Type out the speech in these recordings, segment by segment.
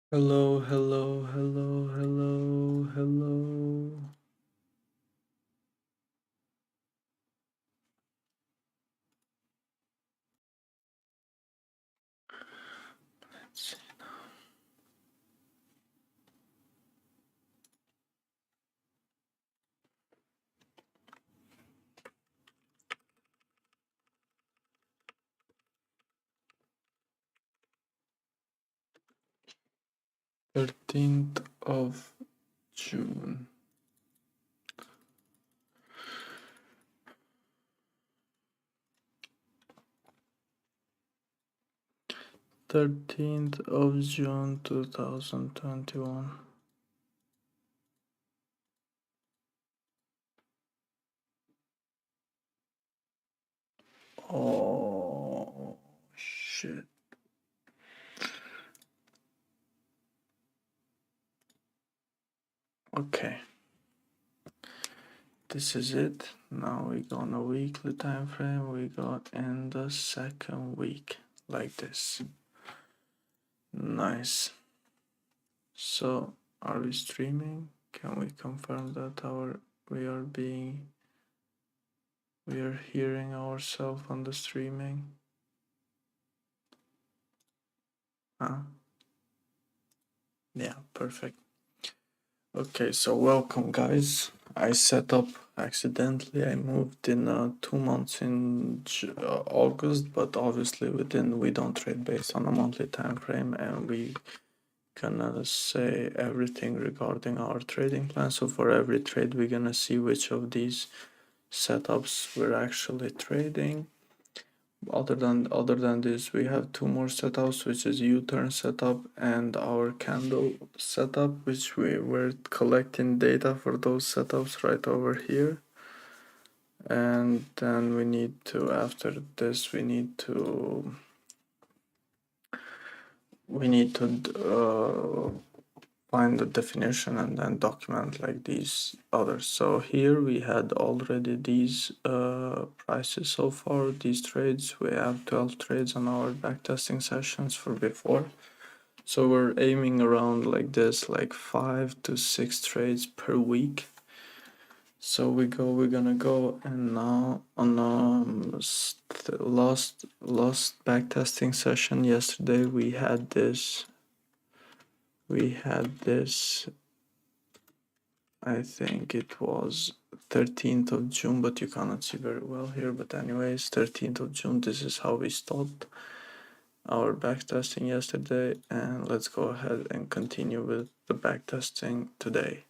Hello, hello, hello, hello, hello. Let's see. 13th of June. June 2021. Oh shit. Okay. This is it. Now we go on a weekly time frame. We got in the second week like this. Nice. So are we streaming? Can we confirm that we are hearing ourselves on the streaming? Huh? Yeah, perfect. Okay, so welcome guys. I set up accidentally. I moved in 2 months in August, but obviously we don't trade based on a monthly time frame, and we gonna say everything regarding our trading plan. So for every trade, we're gonna see which of these setups we're actually trading. Other than this, we have two more setups, which is U-turn setup and our candle setup, which we were collecting data for those setups right over here. And then we need to, after this, we need to find the definition and then document like these others. So here we had already these prices so far, these trades. We have 12 trades on our backtesting sessions for before. So we're aiming around like this, like 5 to 6 trades per week. So we're gonna go, and now on last backtesting session yesterday we had this I think it was 13th of June, but you cannot see very well here. But anyways, 13th of June, this is how we stopped our backtesting yesterday. And let's go ahead and continue with the backtesting today.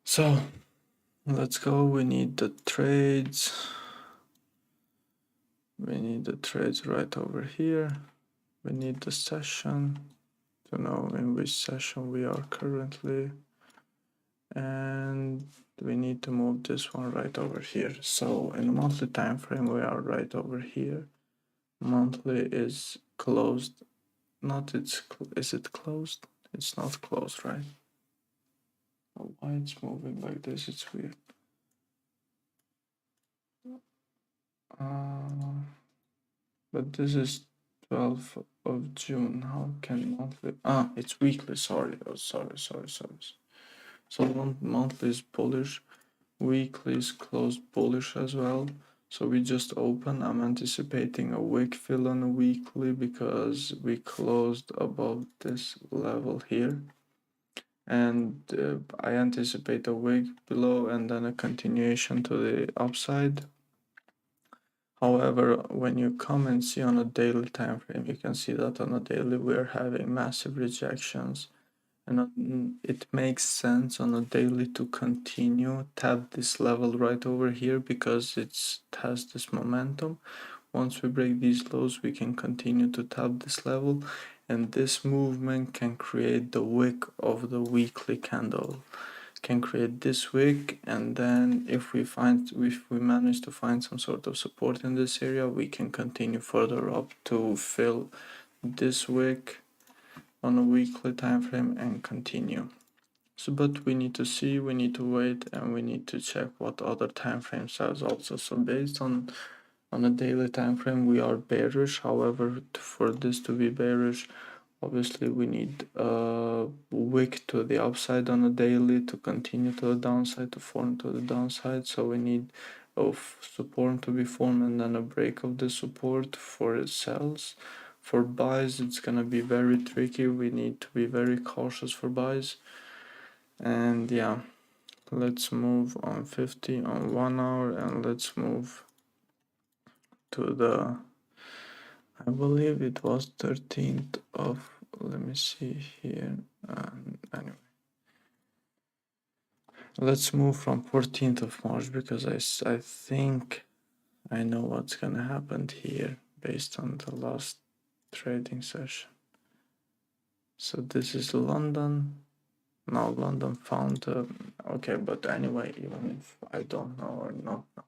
So let's go. We need the trades. We need the trades right over here. We need the session to know in which session we are currently. And we need to move this one right over here. So in the monthly time frame, we are right over here. Monthly is closed. Is it closed? It's not closed, right? Oh, why it's moving like this? It's weird. But this is 12th of June. How can monthly? It's weekly. Sorry. Oh, sorry. So monthly is bullish. Weekly is closed bullish as well. So we just open. I'm anticipating a wick fill on a weekly because we closed above this level here. And I anticipate a wick below and then a continuation to the upside. However, when you come and see on a daily time frame, you can see that on a daily we're having massive rejections, and it makes sense on a daily to continue tap this level right over here because it has this momentum. Once we break these lows, we can continue to tap this level, and this movement can create the wick of the weekly candle, can create this wick, and then if we manage to find some sort of support in this area, we can continue further up to fill this wick on a weekly time frame and continue. So but we need to wait, and we need to check what other time frame says also. So based on a daily time frame, we are bearish. However, for this to be bearish, Obviously we need a wick to the upside on a daily to continue to the downside, to form to the downside. So we need of support to be formed and then a break of the support for it sells. For buys it's gonna be very tricky. We need to be very cautious for buys. And yeah, let's move on 50 on 1 hour, and let's move to the, I believe it was 13th of, let me see here. Anyway, let's move from 14th of March because I think I know what's gonna happen here based on the last trading session. So this is London. Now London found okay, but anyway, even if I don't know or not know,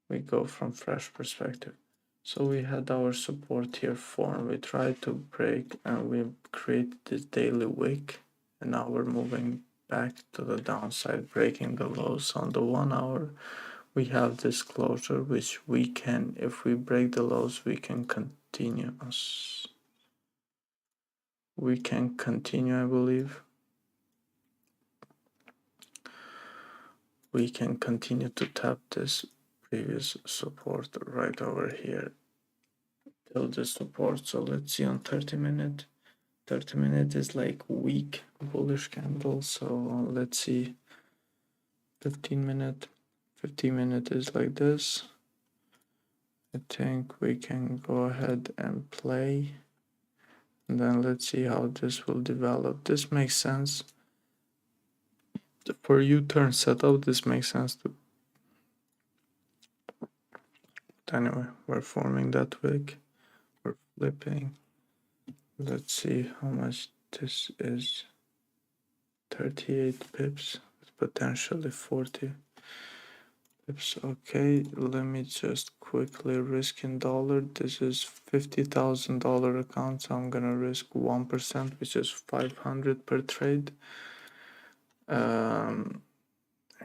we go from fresh perspective. So we had our support here form. We tried to break and we created this daily wick, and now we're moving back to the downside, breaking the lows on the 1 hour. We have this closure, which we can, if we break the lows, we can continue. We can continue, I believe. We can continue to tap this previous support right over here till the support. So let's see on 30-minute. 30-minute is like weak bullish candle. So let's see 15-minute. 15-minute is like this. I think we can go ahead and play. And then let's see how this will develop. This makes sense. For U-turn setup, this makes sense too. But anyway, we're forming that wick. We're flipping. Let's see how much this is. 38 pips, potentially 40 pips. Okay, let me just quickly risk in dollar. This is $50,000 account, so I'm gonna risk 1%, which is 500 per trade.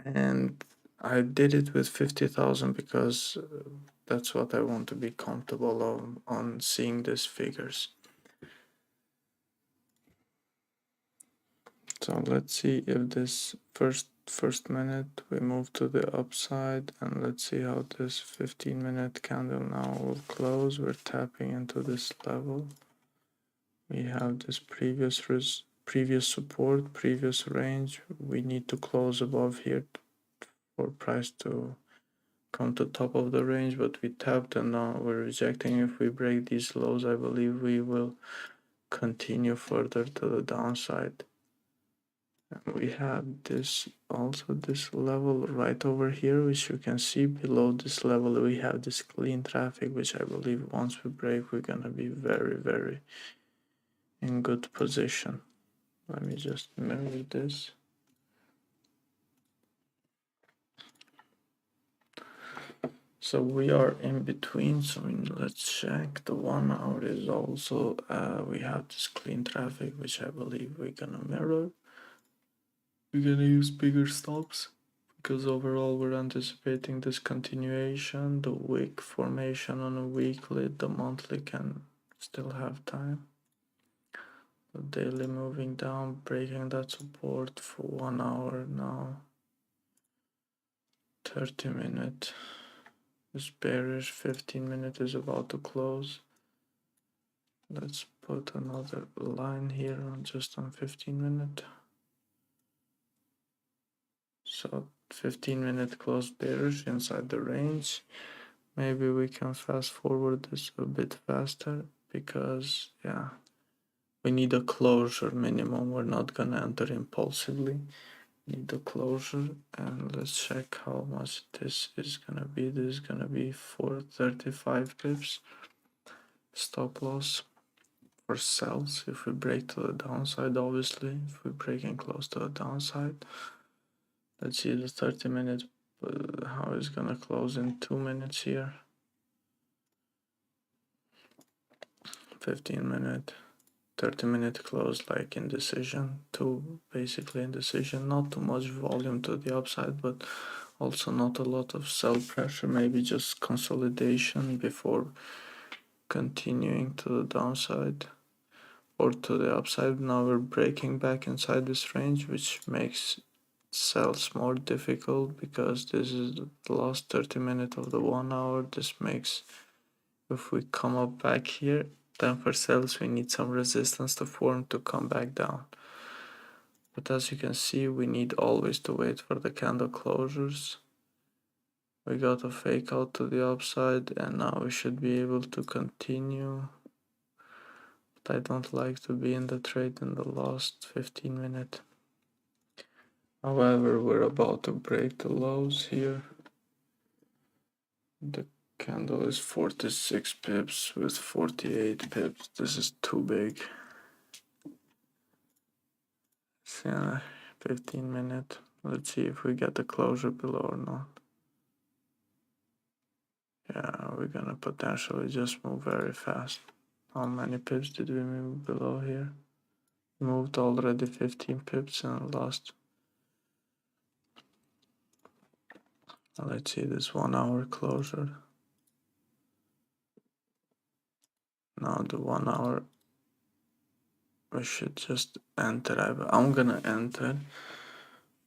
And I did it with 50,000 because that's what I want to be comfortable on seeing these figures. So let's see if this first minute we move to the upside, and let's see how this 15-minute candle now will close. We're tapping into this level. We have this previous support, previous range. We need to close above here for price to come to top of the range, but we tapped and now we're rejecting. If we break these lows, I believe we will continue further to the downside. And we have this also this level right over here, which you can see below this level we have this clean traffic, which I believe once we break we're gonna be very in good position. Let me just mirror this. So we are in between, so let's check. The 1 hour is also, we have this clean traffic, which I believe we're gonna mirror. We're gonna use bigger stops because overall we're anticipating this continuation. The wick formation on a weekly, the monthly can still have time. The daily moving down, breaking that support for 1 hour now. 30-minute. This bearish 15-minute is about to close. Let's put another line here on just on 15-minute. So 15-minute close bearish inside the range. Maybe we can fast forward this a bit faster because yeah, we need a closure minimum. We're not gonna enter impulsively. Need the closure, and let's check how much this is gonna be. This is gonna be for 35 pips. Stop loss for sells if we break to the downside, obviously. If we're breaking close to the downside. Let's see the 30-minute, how it's gonna close in 2 minutes here. 15-minute. 30-minute close like indecision, basically indecision, not too much volume to the upside, but also not a lot of sell pressure, maybe just consolidation before continuing to the downside. or to the upside. Now we're breaking back inside this range, which makes sells more difficult because this is the last 30 minutes of the 1 hour. This makes, if we come up back here, then for sells we need some resistance to form to come back down. But as you can see, we need always to wait for the candle closures. We got a fake out to the upside and now we should be able to continue. But I don't like to be in the trade in the last 15 minutes. However, we're about to break the lows here. The candle is 46 pips with 48 pips. This is too big. So 15 minutes. Let's see if we get the closure below or not. Yeah, we're gonna potentially just move very fast. How many pips did we move below here? We moved already 15 pips and lost. Let's see this 1 hour closure. Now the 1 hour, we should just enter. I'm gonna enter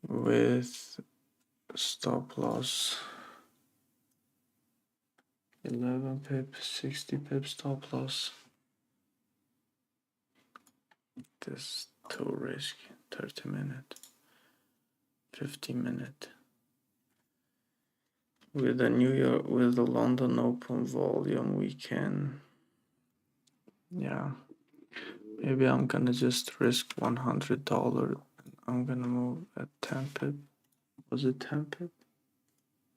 with stop loss 11 pips, 60 pips stop loss. This is too risky. 30 minutes, 15 minutes. With the with the London Open volume, we can, yeah. Maybe I'm gonna just risk $100. I'm gonna move at 10 pip. Was it 10 pip?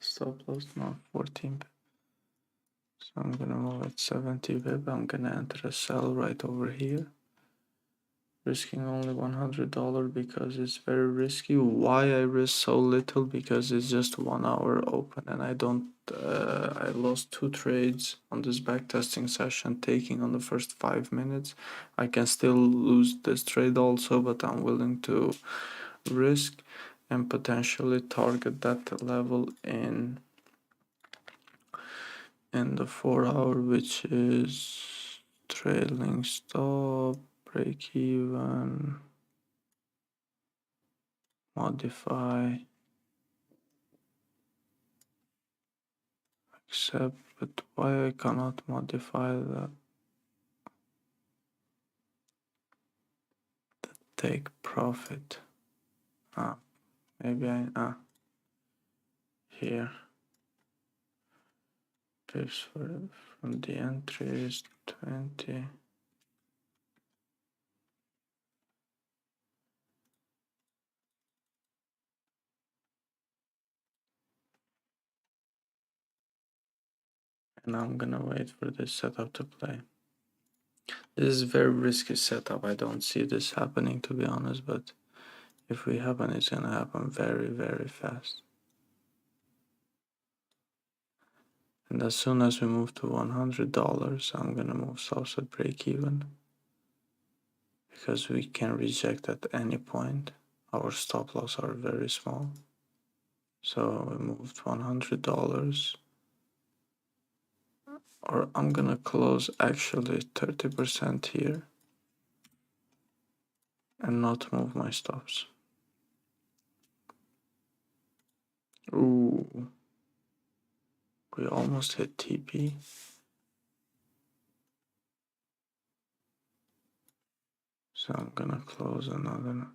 Stop loss, no, 14 pip. So I'm gonna move at 70 pip. I'm gonna enter a sell right over here. Risking only $100 because it's very risky. Why I risk so little? Because it's just 1 hour open and I don't, I lost 2 trades on this backtesting session taking on the first 5 minutes. I can still lose this trade also, but I'm willing to risk and potentially target that level in the 4 hour, which is trailing stop, break even, modify, accept. But why I cannot modify the take profit? Maybe here pips from the entry is 20. And I'm gonna wait for this setup to play. This is a very risky setup. I don't see this happening, to be honest, but if we happen, it's gonna happen very, very fast. And as soon as we move to $100, I'm gonna move south at break even because we can reject at any point. Our stop loss are very small. So we moved $100, or I'm gonna close actually 30% here and not move my stops. Ooh, we almost hit TP. So I'm gonna close another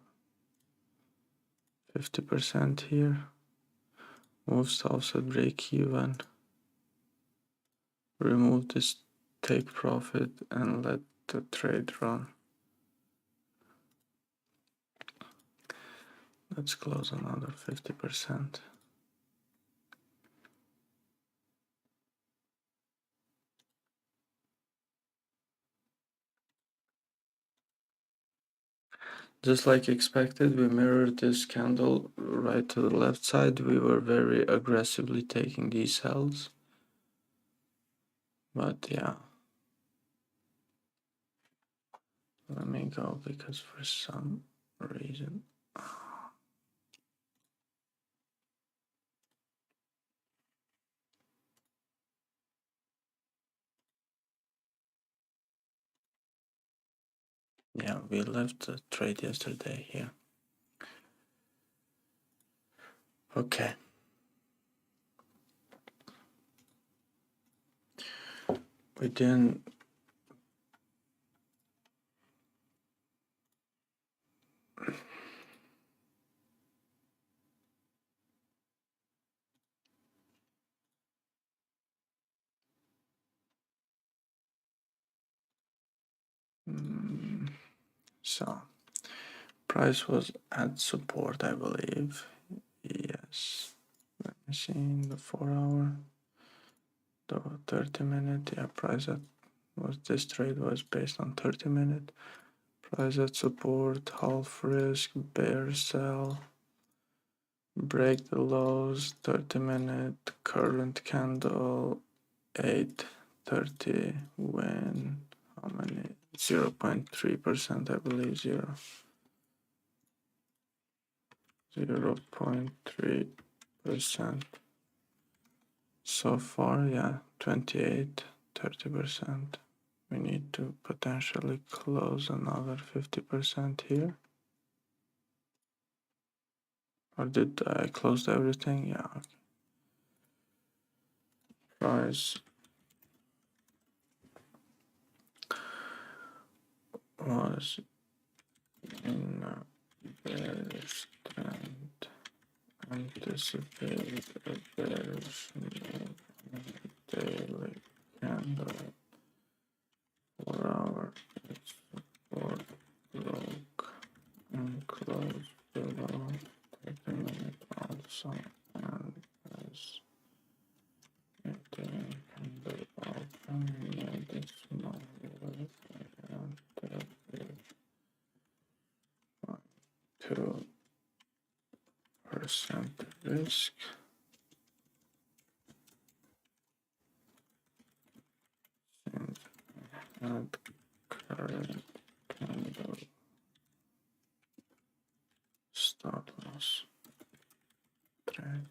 50% here. Move stops at break even. Remove this take profit and let the trade run. Let's close another 50%. Just like expected, we mirrored this candle right to the left side. We were very aggressively taking these sells. But yeah, let me go because for some reason. Yeah, we left the trade yesterday here. Okay. We didn't. So, price was at support, I believe. Yes. Let me see the 4 hour, the 30 minute. Yeah, price at was this trade was based on 30 minute. Price at support, half risk, bear sell, break the lows, 30 minute, current candle, 8:30 win. How many? 0.3%, I believe. 0.3%. So far, yeah, 28, 30%. We need to potentially close another 50% here. Or did I close everything? Yeah, okay. Price was in a bearish trend, anticipated a bearish move, daily candle, 4 hour support broke and closed below 30 minute also, and as maintaining candle open near this small level around 2% risk. And add current candle stop loss trade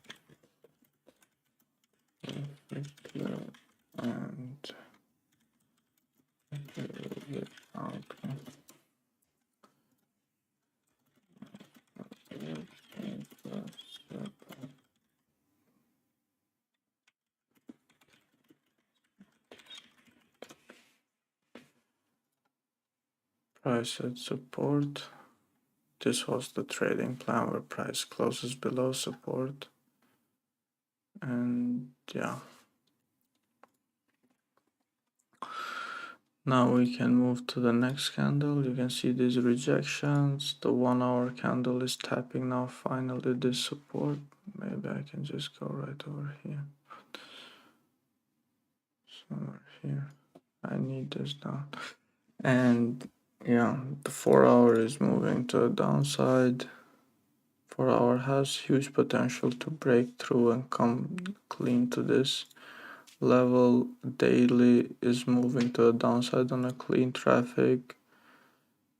particular and get out price at support. This was the trading plan where price closes below support, and yeah, now we can move to the next candle. You can see these rejections. The 1 hour candle is tapping now finally this support. Maybe I can just go right over here, somewhere here. I need this down. And yeah, the 4 hour is moving to the downside. 4 hour has huge potential to break through and come clean to this level. Daily is moving to the downside on a clean traffic.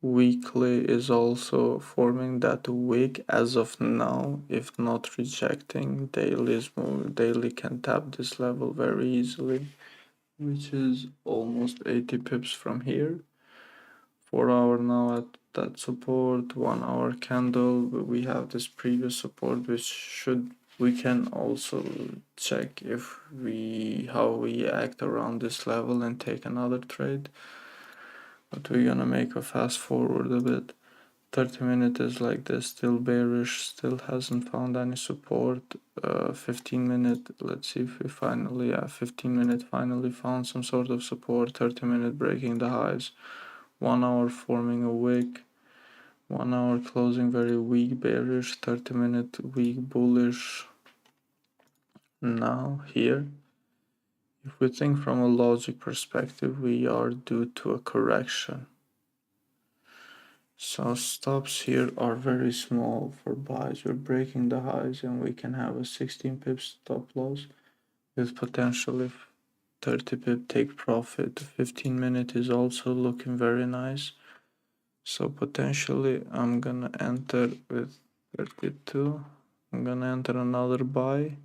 Weekly is also forming that wick as of now, if not rejecting. Daily can tap this level very easily, which is almost 80 pips from here. 4 hour now at that support, 1 hour candle. We have this previous support, which we can also check if how we act around this level and take another trade. But we're gonna make a fast forward a bit. 30 minute is like this, still bearish, still hasn't found any support. 15 minute, let's see if we finally, 15 minute finally found some sort of support. 30 minute breaking the highs. 1 hour forming a wick. 1 hour closing very weak bearish. 30 minute weak bullish. Now here, if we think from a logic perspective, we are due to a correction. So stops here are very small for buys. We're breaking the highs and we can have a 16 pip stop loss with potentially 30 pip take profit. 15 minute is also looking very nice. So potentially I'm gonna enter with 32. I'm gonna enter another buy.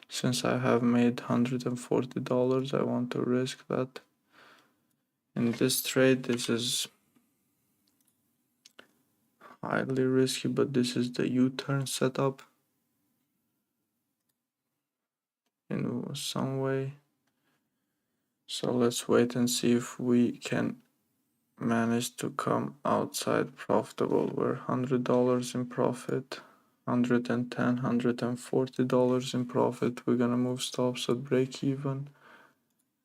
Since I have made $140, I want to risk that. In this trade, this is highly risky, but this is the U-turn setup in some way. So let's wait and see if we can manage to come outside profitable. We're $100 in profit, $110, $140 in profit. We're gonna move stops at break even,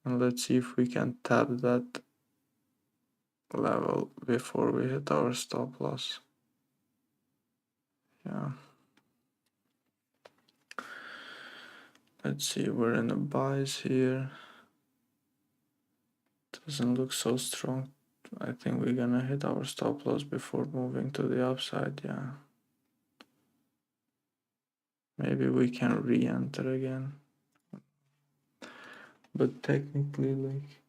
and let's see if we can tap that level before we hit our stop loss. Yeah. Let's see, we're in the buys here. Doesn't look so strong. I think we're gonna hit our stop loss before moving to the upside, yeah. Maybe we can re-enter again. But technically, like,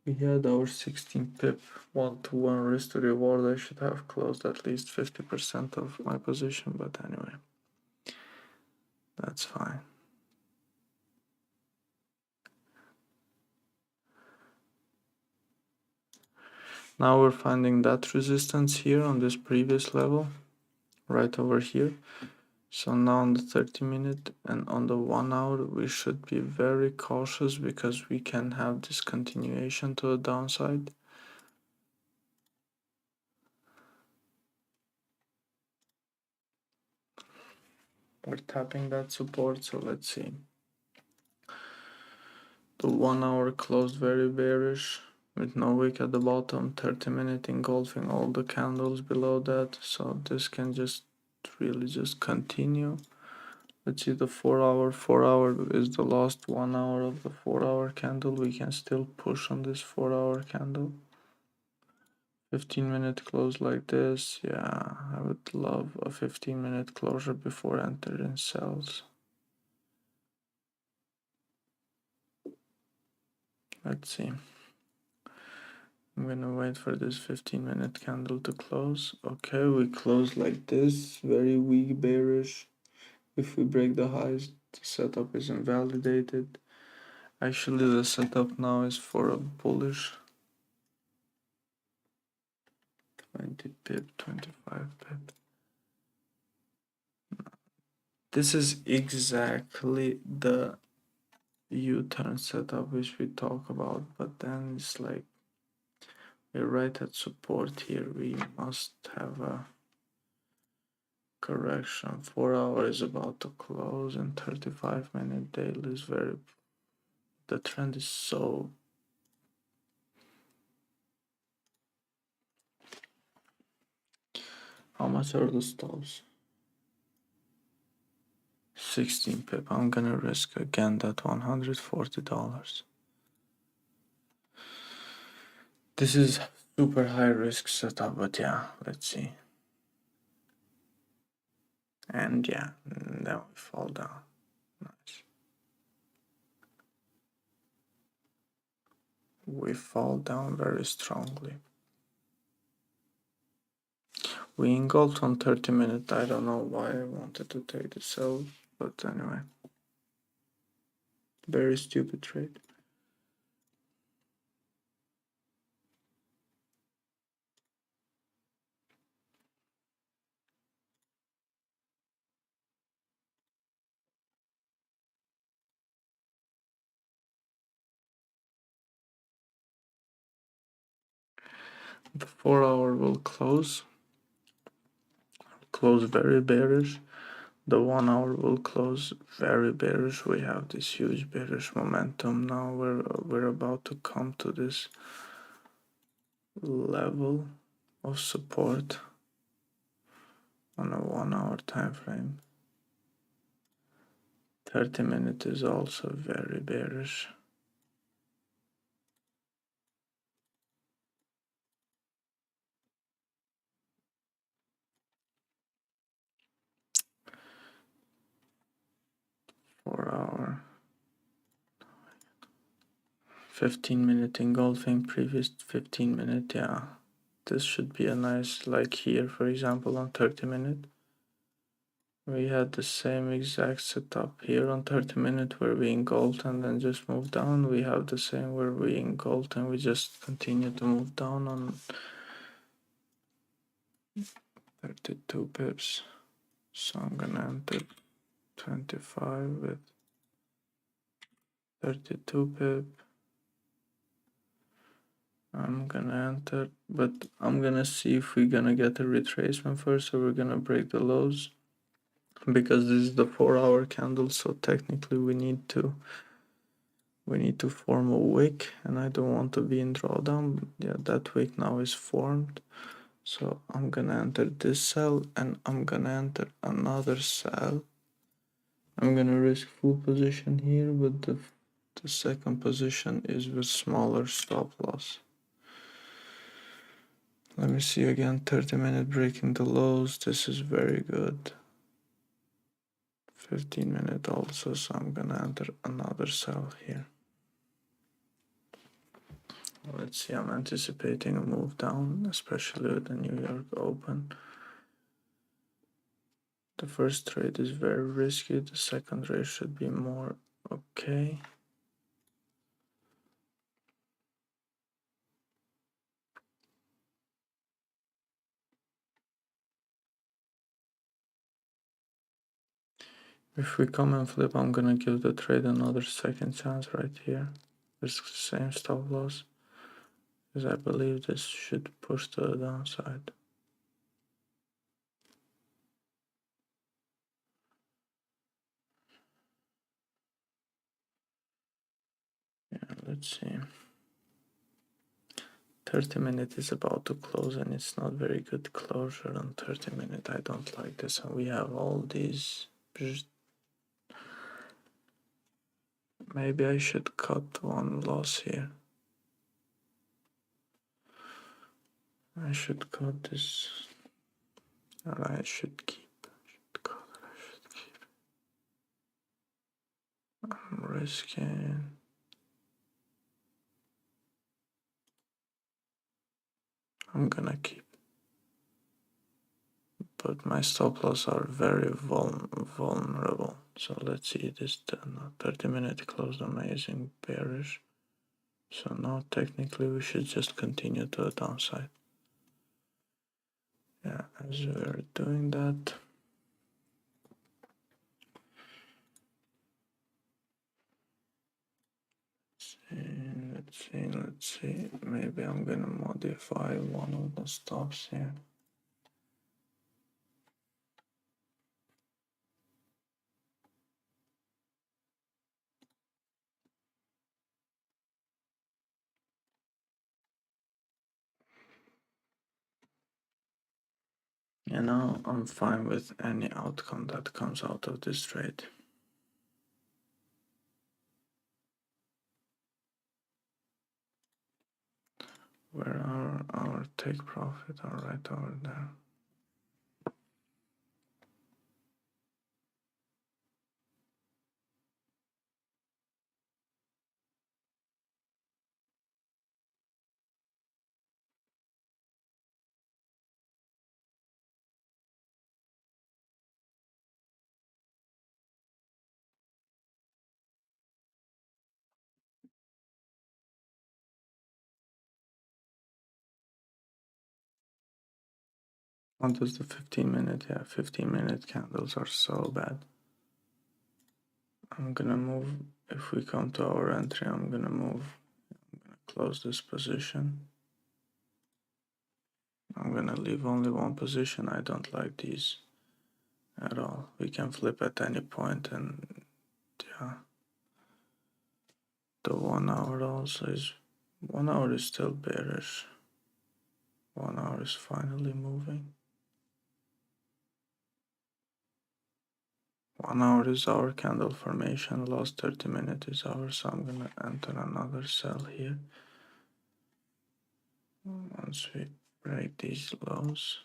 we had our 16 pip 1-to-1 risk to reward. I should have closed at least 50% of my position, but anyway, that's fine. Now we're finding that resistance here on this previous level, right over here. So now on the 30-minute and on the 1 hour, we should be very cautious because we can have this continuation to the downside. We're tapping that support, so let's see. The 1 hour closed very bearish with no wick at the bottom, 30-minute engulfing all the candles below that, so this can just really just continue. Let's see the 4 hour. 4 hour is the last 1 hour of the 4 hour candle. We can still push on this 4 hour candle. 15-minute close like this. Yeah, I would love a 15-minute closure before entering sells. Let's see. I'm gonna wait for this 15-minute candle to close. Okay, we close like this. Very weak bearish. If we break the highs, the setup is invalidated. Actually, the setup now is for a bullish 20 pip, 25 pip. This is exactly the U-turn setup which we talk about, but then it's like we're right at support here. We must have a correction. 4 hours is about to close and 35-minute daily is very, the trend is so, how much are the stops? 16 pip. I'm gonna risk again that $140. This is super high risk setup, but yeah, let's see. And yeah, then we fall down. Nice. We fall down very strongly. We engulfed on 30-minute. I don't know why I wanted to take the sell, but anyway. Very stupid trade. The 4 hour will close very bearish. The 1 hour will close very bearish. We have this huge bearish momentum now. We're about to come to this level of support on a 1 hour time frame. 30-minute is also very bearish. For our 15-minute engulfing, previous 15-minute, yeah. This should be a nice, like here, for example, on 30-minute. We had the same exact setup here on 30-minute where we engulfed and then just moved down. We have the same where we engulfed and we just continue to move down on 32 pips. So I'm gonna enter 25 with 32 pip. I'm gonna enter, but I'm gonna see if we're gonna get a retracement first, or we're gonna break the lows, because this is the 4-hour candle. So technically we need to form a wick, and I don't want to be in drawdown. Yeah, that wick now is formed. So I'm gonna enter this cell, and I'm gonna enter another cell. I'm gonna risk full position here, but the second position is with smaller stop loss. Let me see again, 30-minute breaking the lows. This is very good. 15-minute also, so I'm gonna enter another cell here. Let's see, I'm anticipating a move down, especially with the New York Open. The first trade is very risky, the second trade should be more okay. If we come and flip, I'm gonna give the trade another second chance right here. Risk the same stop loss, because I believe this should push to the downside. Yeah, let's see. 30-minute is about to close, and it's not very good closure on 30-minute. I don't like this, and we have all these. Maybe I should cut one loss here. I should cut this, or I should keep. I'm risking. I'm gonna keep. But my stop loss are very vulnerable. So let's see this 30-minute closed amazing bearish. So now technically we should just continue to the downside. Yeah, as we're doing that, let's see. Maybe I'm gonna modify one of the stops here. You know, I'm fine with any outcome that comes out of this trade. Where are our take profit? Are right over there. What does the 15-minute? Yeah, 15-minute candles are so bad. I'm gonna move. If we come to our entry, I'm gonna move. I'm gonna close this position. I'm gonna leave only one position. I don't like these at all. We can flip at any point, and yeah, the 1 hour also is 1 hour is still bearish. 1 hour is finally moving. 1 hour is our candle formation. Last 30 minutes is ours, so I'm gonna enter another sell here. Once we break these lows.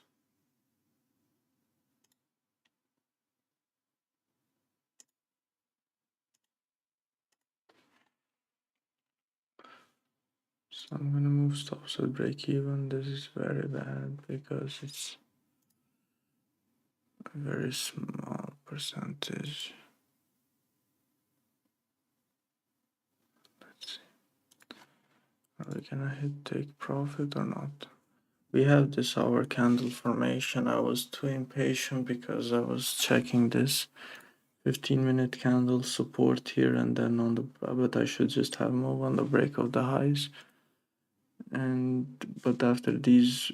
So I'm gonna move stops at break even. This is very bad because it's a very small percentage. Let's see. Are we gonna hit take profit or not? We have this hour candle formation. I was too impatient because I was checking this 15-minute candle support here and then on the, but I should just have move on the break of the highs. But after these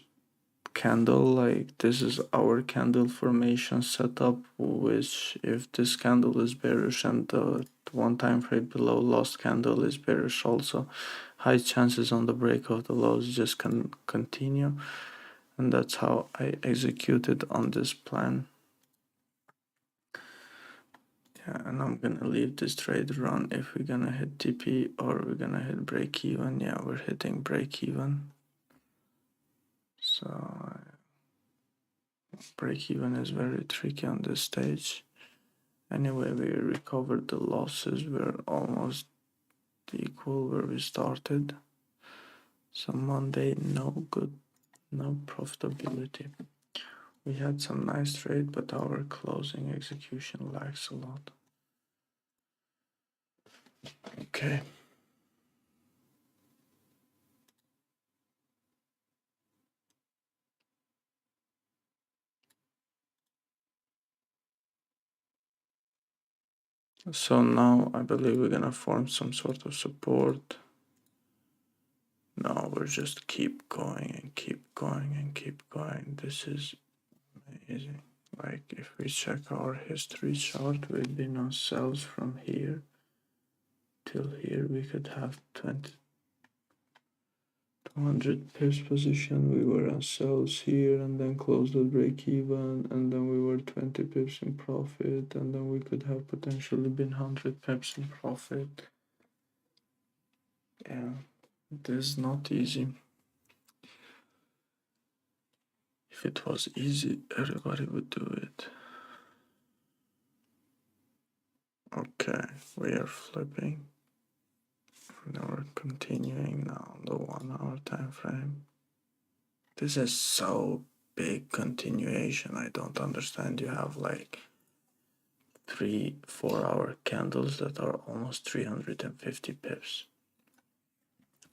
candle, like this is our candle formation setup, which if this candle is bearish and the one time frame below lost candle is bearish also, high chances on the break of the lows just can continue. And that's how I executed on this plan. Yeah, and I'm gonna leave this trade run if we're gonna hit TP or we're gonna hit break even. Yeah, we're hitting break even. So break even is very tricky on this stage. Anyway, we recovered the losses. We're almost equal where we started. So Monday, no good, no profitability. We had some nice trade, but our closing execution lags a lot. Okay. So now I believe we're gonna form some sort of support. No, we're just keep going and keep going and keep going. This is amazing. Like if we check our history chart, we've been on sells from here till here. We could have 200 pips position. We were on sells here and then closed at break even, and then we were 20 pips in profit, and then we could have potentially been 100 pips in profit. Yeah, this is not easy. If it was easy, everybody would do it. Okay, we are flipping. Now we're continuing now on the 1 hour time frame. This is so big continuation. I don't understand. You have like 3-4 hour candles that are almost 350 pips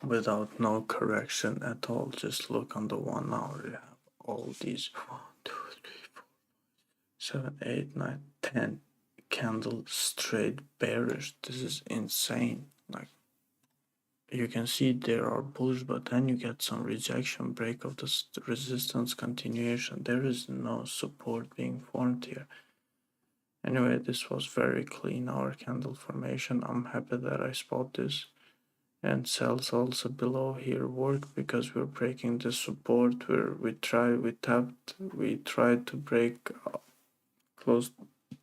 without no correction at all. Just look on the 1 hour. You have all these 1, 2, 3, 4, 7, 8, 9, 10 candle straight bearish. This is insane. Like you can see there are bullish, but then you get some rejection, break of the resistance, continuation. There is no support being formed here. Anyway, this was very clean, our candle formation. I'm happy that I spot this. And sells also below here work because we're breaking the support where we tried to break close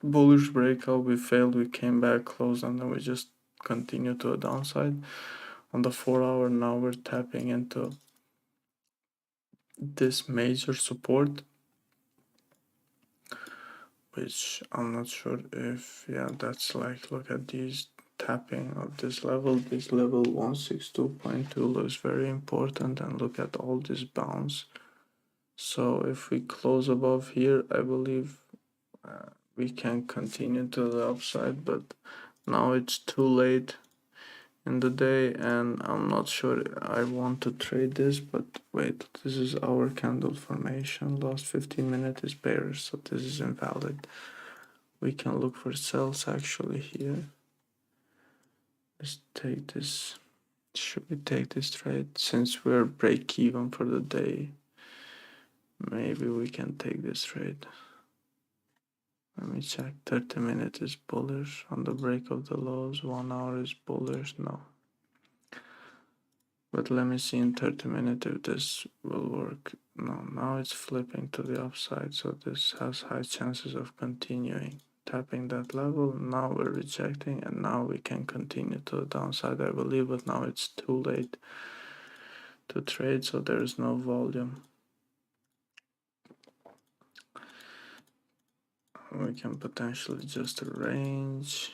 bullish breakout, we failed, we came back close, and then we just continued to a downside. On the 4 hour now we're tapping into this major support, which I'm not sure if, yeah, that's like, look at these tapping of this level 162.2 looks very important, and look at all this bounce. So if we close above here, I believe we can continue to the upside, but now it's too late in the day and I'm not sure I want to trade this. But wait, this is our candle formation. Last 15 minutes is bearish, so this is invalid. We can look for sells actually here. Let's take this. Should we take this trade? Since we're break even for the day, maybe we can take this trade. Let me check. 30 minutes is bullish on the break of the lows. 1 hour is bullish. No. But let me see in 30 minutes if this will work. No, now it's flipping to the upside, so this has high chances of continuing. Tapping that level, now we're rejecting, and now we can continue to the downside, I believe, but now it's too late to trade, so there is no volume. We can potentially just arrange.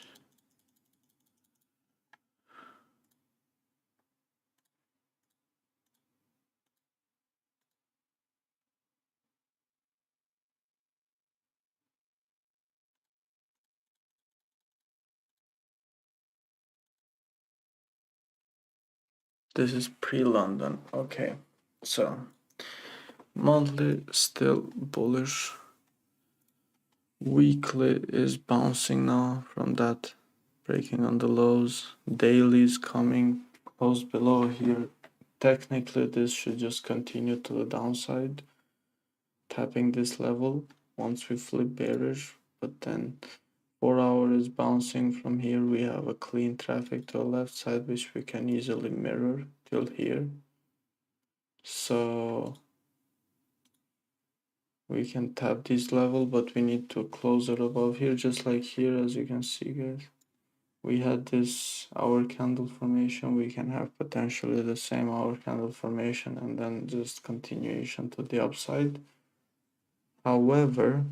This is pre-London. Okay, so Monthly still bullish. Weekly is bouncing now from that, breaking on the lows. Daily is coming close below here. Technically, this should just continue to the downside, tapping this level once we flip bearish, but then 4 hour is bouncing from here. We have a clean traffic to the left side, which we can easily mirror till here. So we can tap this level, but we need to close it above here, just like here, as you can see, guys. We had this hour candle formation. We can have potentially the same hour candle formation and then just continuation to the upside. However,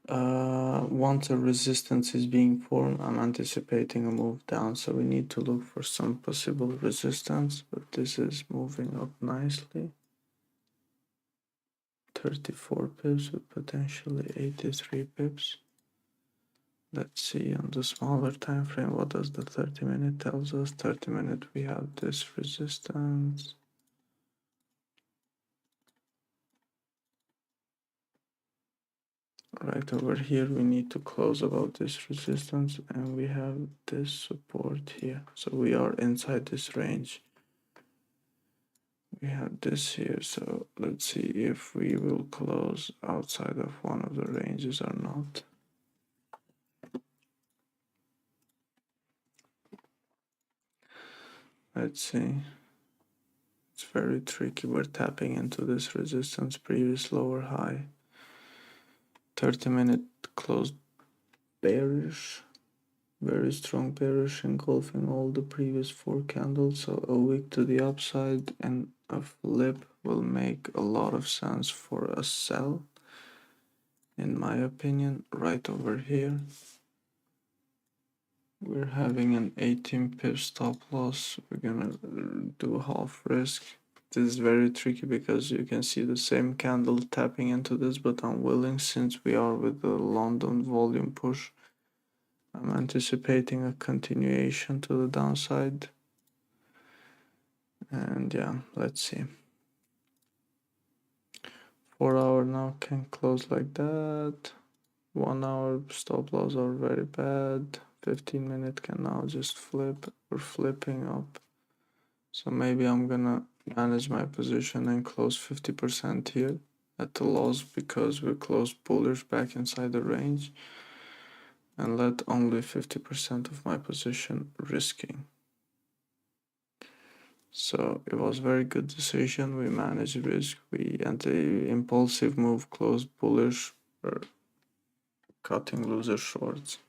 once a resistance is being formed, I'm anticipating a move down, so we need to look for some possible resistance, but this is moving up nicely. 34 pips with potentially 83 pips. Let's see on the smaller time frame, what does the 30-minute tells us. 30-minute, we have this resistance. Right over here, we need to close above this resistance, and we have this support here. So we are inside this range. We have this here, so let's see if we will close outside of one of the ranges or not. Let's see. It's very tricky. We're tapping into this resistance, previous lower high. 30-minute closed bearish, very strong bearish, engulfing all the previous 4 candles. So a wick to the upside and a flip will make a lot of sense for a sell, in my opinion. Right over here, we're having an 18 pip stop loss. We're gonna do half risk. This is very tricky because you can see the same candle tapping into this, but I'm willing, since we are with the London volume push, I'm anticipating a continuation to the downside. And yeah, let's see. 4 hour now can close like that. 1 hour stop loss are very bad. 15-minute can now just flip. We're flipping up. So maybe I'm gonna manage my position and close 50% here at the loss, because we're closed bullish back inside the range, and let only 50% of my position risking. So it was a very good decision. We managed risk. And the impulsive move closed bullish. We're cutting loser shorts.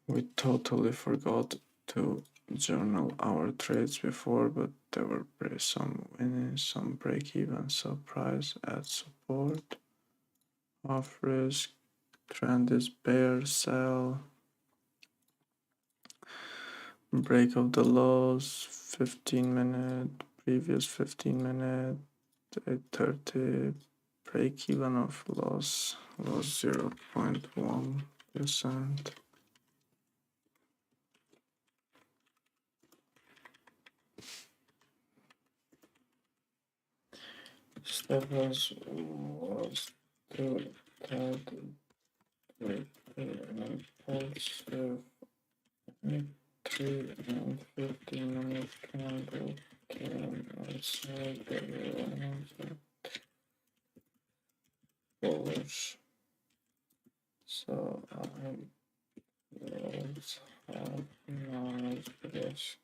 We totally forgot to journal our trades before, but there were some winnings, some break even, surprise at support, off risk, trend is bear, sell, break of the lows, 15-minute, previous 15-minute, 830, break even of loss 0.1%. Step was to cut with an impulsive 3 and 15-minute candle came outside the range bullish. So I was have managed risk.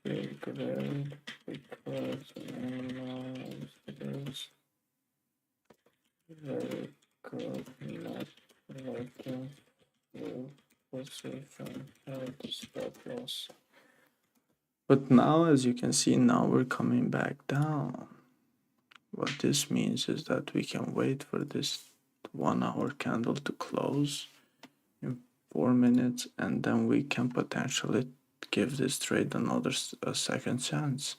Big grade because I managed risk. Very good net working full position at stop loss. But now, as you can see, now we're coming back down. What this means is that we can wait for this 1 hour candle to close in 4 minutes, and then we can potentially give this trade a second chance.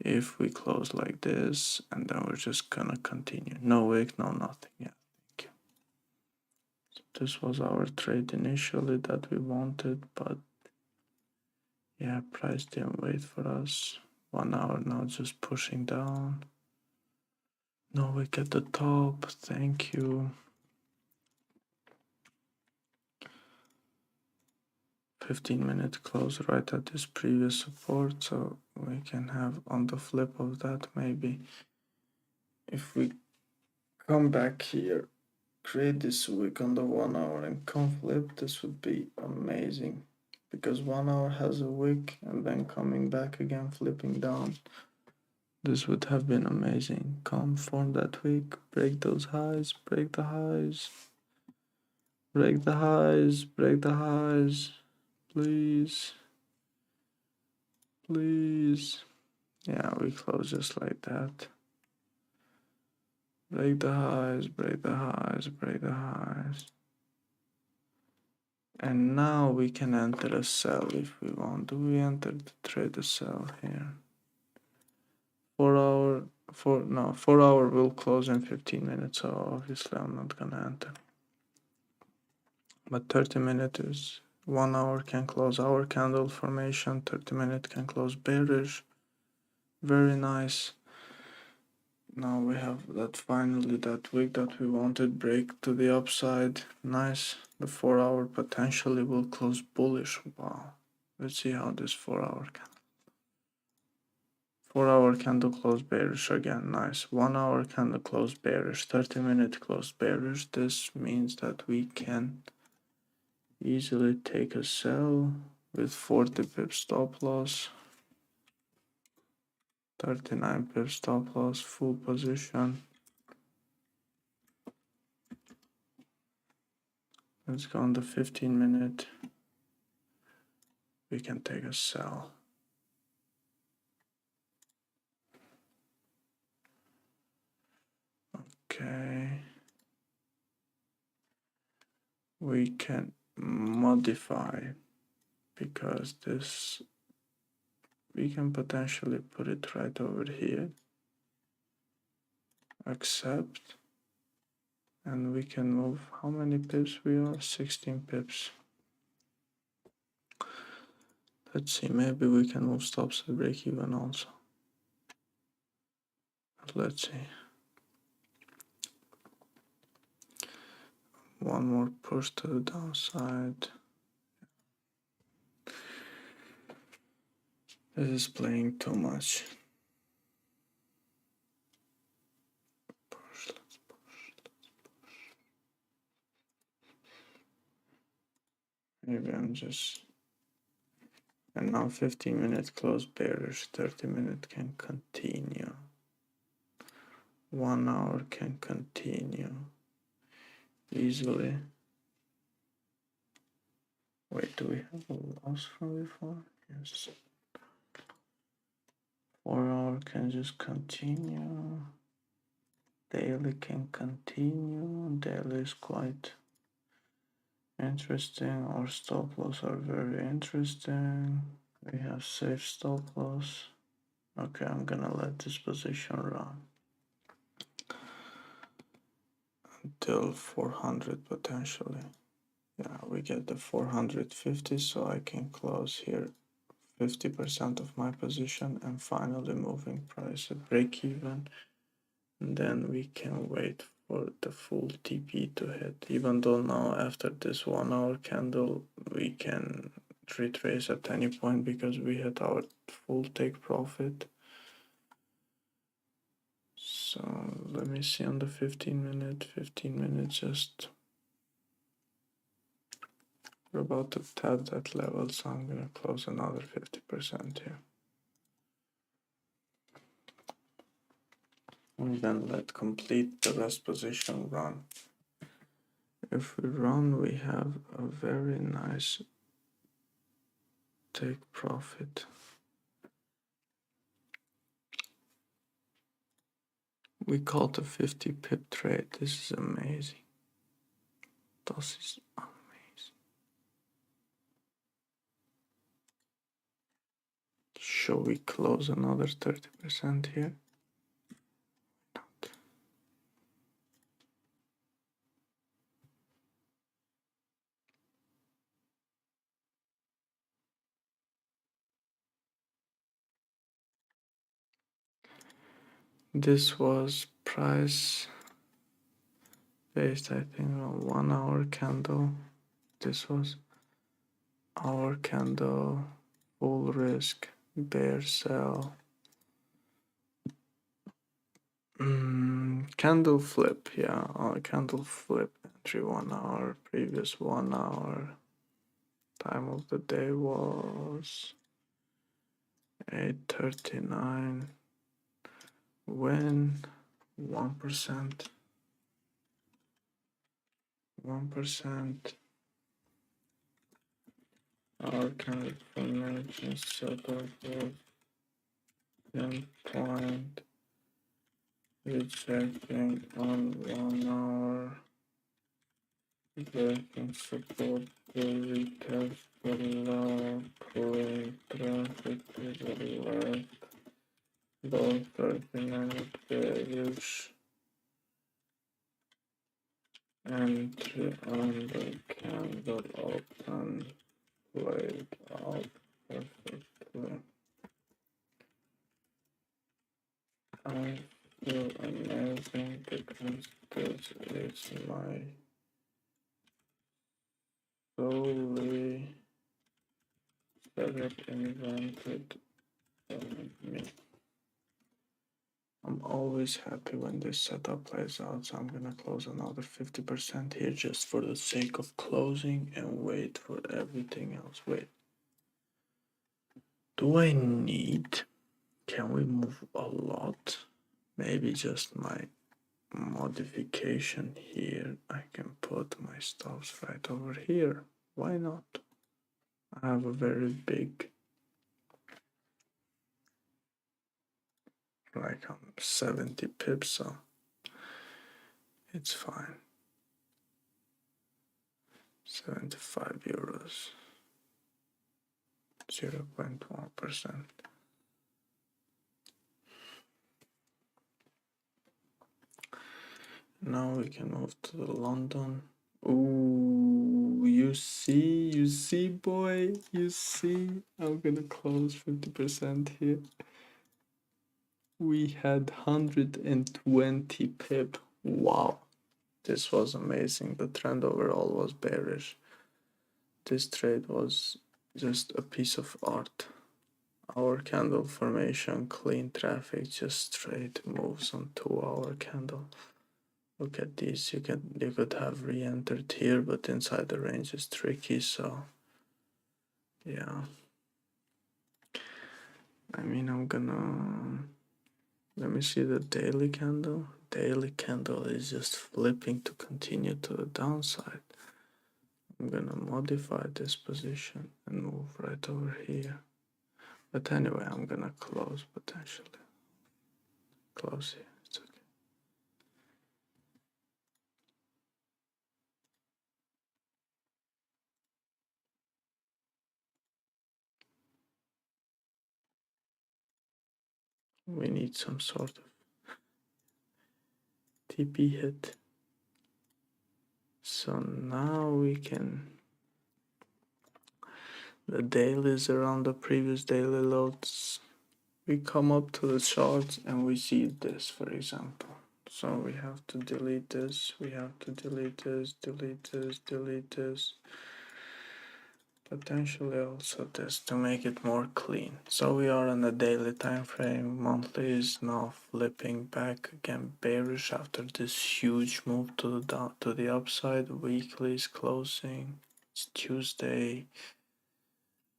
If we close like this, and then we're just gonna continue. No wick, no nothing. Yeah, thank you. So this was our trade initially that we wanted, but yeah, price didn't wait for us. 1 hour now just pushing down. No wick at the top, thank you. 15-minute close right at this previous support, so we can have on the flip of that maybe. If we come back here, create this wick on the 1 hour and come flip, this would be amazing. Because 1 hour has a wick and then coming back again, flipping down. This would have been amazing. Come form that wick, break those highs, break the highs. Break the highs, break the highs. Please. Please. Yeah, we close just like that. Break the highs, break the highs, break the highs. And now we can enter a sell if we want. Do we enter the trade a sell here? 4 hour will close in 15 minutes, so obviously I'm not gonna enter. But 30-minute is 1 hour can close our candle formation, 30-minute can close bearish. Very nice. Now we have that finally that wick that we wanted break to the upside. Nice. The 4 hour potentially will close bullish. Wow. Let's see how this 4 hour can. 4 hour candle close bearish again. Nice. 1 hour candle close bearish. 30-minute close bearish. This means that we can easily take a sell with 40 pips stop loss. 39 pips stop loss, full position. Let's go on the 15-minute. We can take a sell. Okay. We can modify because this, we can potentially put it right over here. Accept. And we can move, how many pips we are? 16 pips. Let's see, maybe we can move stops at break even also. Let's see. One more push to the downside. This is playing too much. Let's push. Maybe I'm just. And now 15-minute close bearish, 30-minute can continue. 1 hour can continue easily. Wait, do we have a loss from before? Yes. 4 hour can just continue. Daily can continue. Daily is quite interesting. Our stop loss are very interesting. We have safe stop loss. Okay, I'm gonna let this position run until 400 potentially. Yeah, we get the 450, so I can close here 50% of my position and finally moving price at break even. And then we can wait for the full TP to hit, even though now after this 1 hour candle we can retrace at any point because we hit our full take profit. So let me see on the 15-minute just, we're about to tap that level, so I'm gonna close another 50% here. And then let complete the rest position run. If we run, we have a very nice take profit. We caught a 50 pip trade. This is amazing. This is amazing. Shall we close another 30% here? This was price based, I think, on 1 hour candle. This was hour candle, full risk, bear sell. Candle flip, yeah, candle flip entry 1 hour, previous 1 hour. Time of the day was 8:39. Win 1%. 1%. Our confirmation setup was 10 point. Rejecting on 1 hour. Breaking support to retest below. Pulling traffic to the left. Low 30-minute bearish. Entry on the candle open. Played out perfectly. I feel amazing because this is my solely setup invented me. I'm always happy when this setup plays out, so I'm gonna close another 50% here just for the sake of closing and wait for everything else. Wait. Do I need? Can we move a lot? Maybe just my modification here. I can put my stops right over here. Why not? I have a very big, like 70 pips, so it's fine. 75 euros. 0.1%. Now we can move to the London. Ooh, you see, boy, you see. I'm gonna close 50% here. We had 120 pip. Wow, this was amazing. The trend overall was bearish. This trade was just a piece of art. Our candle formation, clean traffic, just straight moves on 2 hour candle. Look at these. You could have re-entered here, but inside the range is tricky. So yeah, I mean, I'm gonna let me see the daily candle. Daily candle is just flipping to continue to the downside. I'm gonna modify this position and move right over here. But anyway, I'm gonna close potentially. Close here. It's okay. We need some sort of TP hit. So now we can. The dailies around the previous daily lows. We come up to the charts and we see this, for example. So we have to delete this, we have to delete this, delete this, delete this. Potentially also this to make it more clean. So we are on the daily time frame. Monthly is now flipping back again bearish after this huge move to the upside. Weekly is closing. It's Tuesday.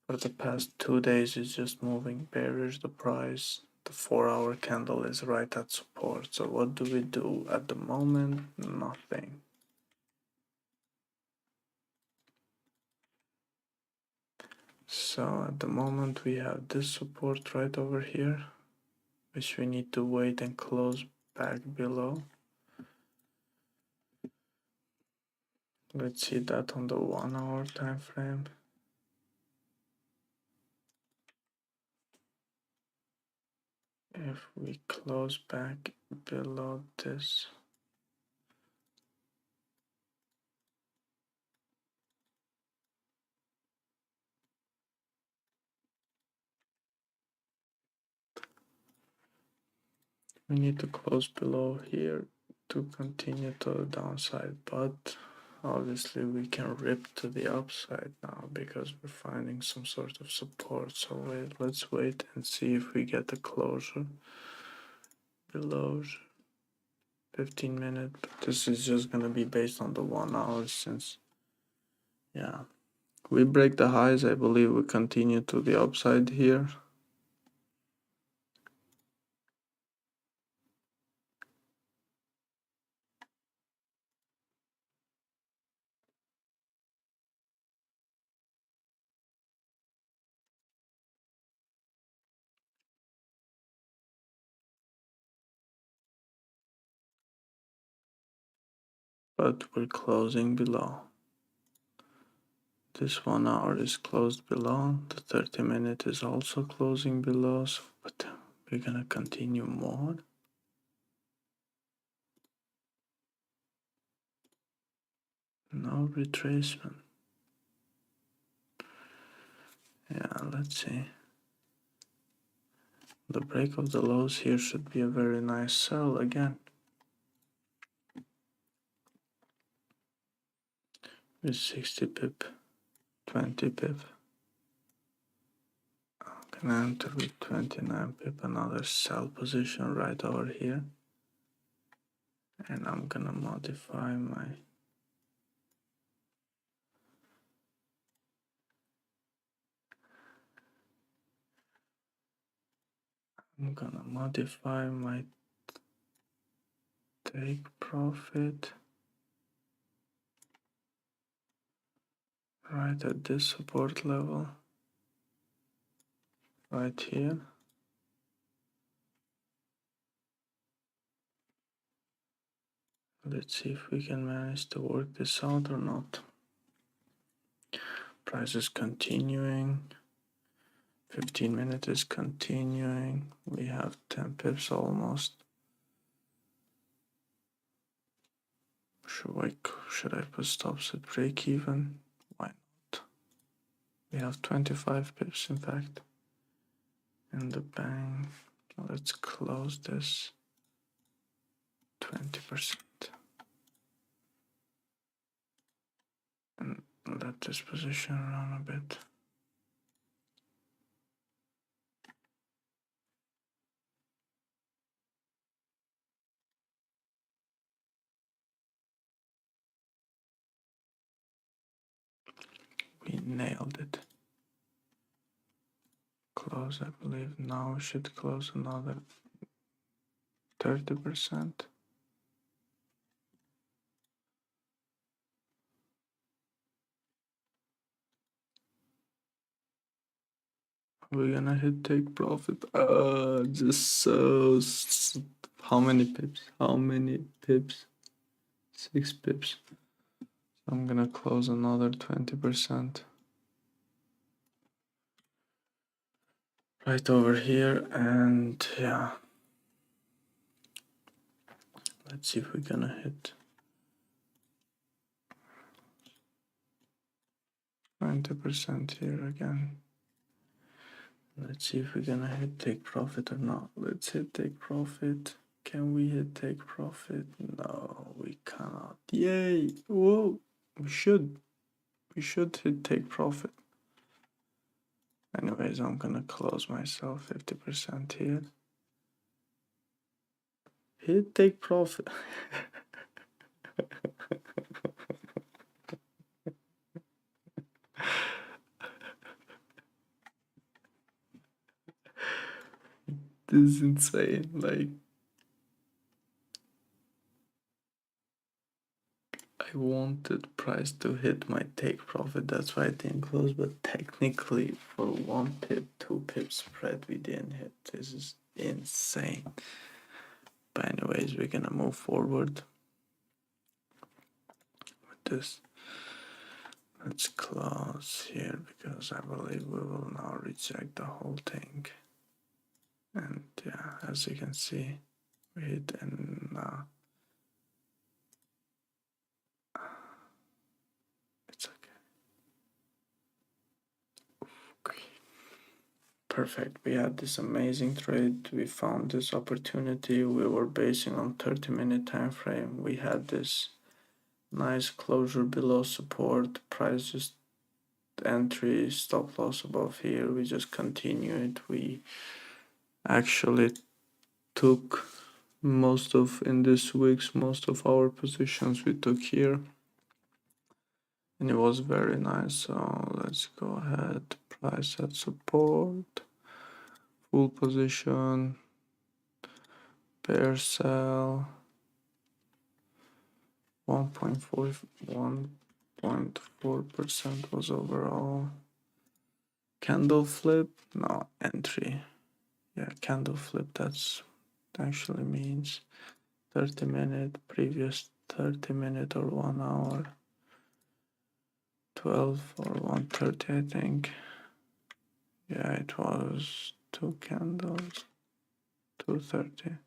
For the past 2 days it's just moving bearish. The price, the 4 hour candle is right at support. So what do we do at the moment? Nothing. So at the moment we have this support right over here, which we need to wait and close back below. Let's see that on the 1 hour time frame. If we close back below this, We need to close below here to continue to the downside, but obviously we can rip to the upside now because we're finding some sort of support. So let's wait and see if we get a closure below 15 minutes. But this is just gonna be based on the 1 hour, since we break the highs, I believe we continue to the upside here. But we're closing below. This 1 hour is closed below. The 30-minute is also closing below. So, but we're gonna continue more. No retracement. Yeah, let's see. The break of the lows here should be a very nice sell again. With 60 pip, 20 pip. I'm gonna enter with 29 pip, another sell position right over here. And I'm gonna modify my take profit right at this support level, right here. Let's see if we can manage to work this out or not. Price is continuing. 15 minutes is continuing. We have 10 pips almost. Should I put stops at break even? Why not? We have 25 pips in fact in the bank. Let's close this 20% and let this position run a bit. We nailed it. Close, I believe. Now we should close another 30%. We're gonna hit take profit. Just so. How many pips? How many pips? 6 pips. I'm gonna close another 20% right over here, and yeah, let's see if we're gonna hit 90% here again. Let's see if we're gonna hit take profit or not. Let's hit take profit. Can we hit take profit? No, we cannot. Yay! Whoa! We should hit take profit. Anyways, I'm gonna close myself 50% here. Hit take profit. This is insane. Like, I wanted price to hit my take profit, that's why I didn't close, but technically for 1 pip, 2 pip spread we didn't hit. This is insane. But anyways, we're gonna move forward with this. Let's close here because I believe we will now reject the whole thing. And yeah, as you can see, we hit and it's okay. perfect. We had this amazing trade. We found this opportunity. We were basing on 30-minute time frame. We had this nice closure below support. Price just entry, stop loss above here. We just continued. We actually took most of our positions we took here, and it was very nice. So let's go ahead, price at support, full position, bear sell, 1.4% was overall. Candle flip, no, entry. Yeah, candle flip, that's actually means 30-minute, previous 30-minute or 1 hour, 12 or 1:30, I think. Yeah, it was 2 candles, 2:30.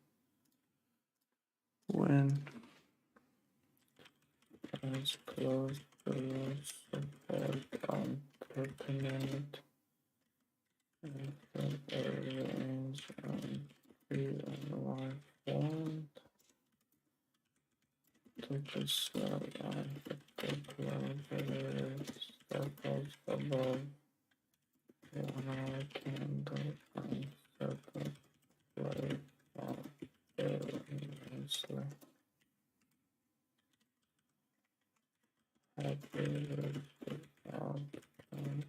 When price close below support on 30-minute, range on 3 and 1 point. Took a sell on the level, stop loss above 1 hour candle and circle play on very nicely. Happy with the outcome.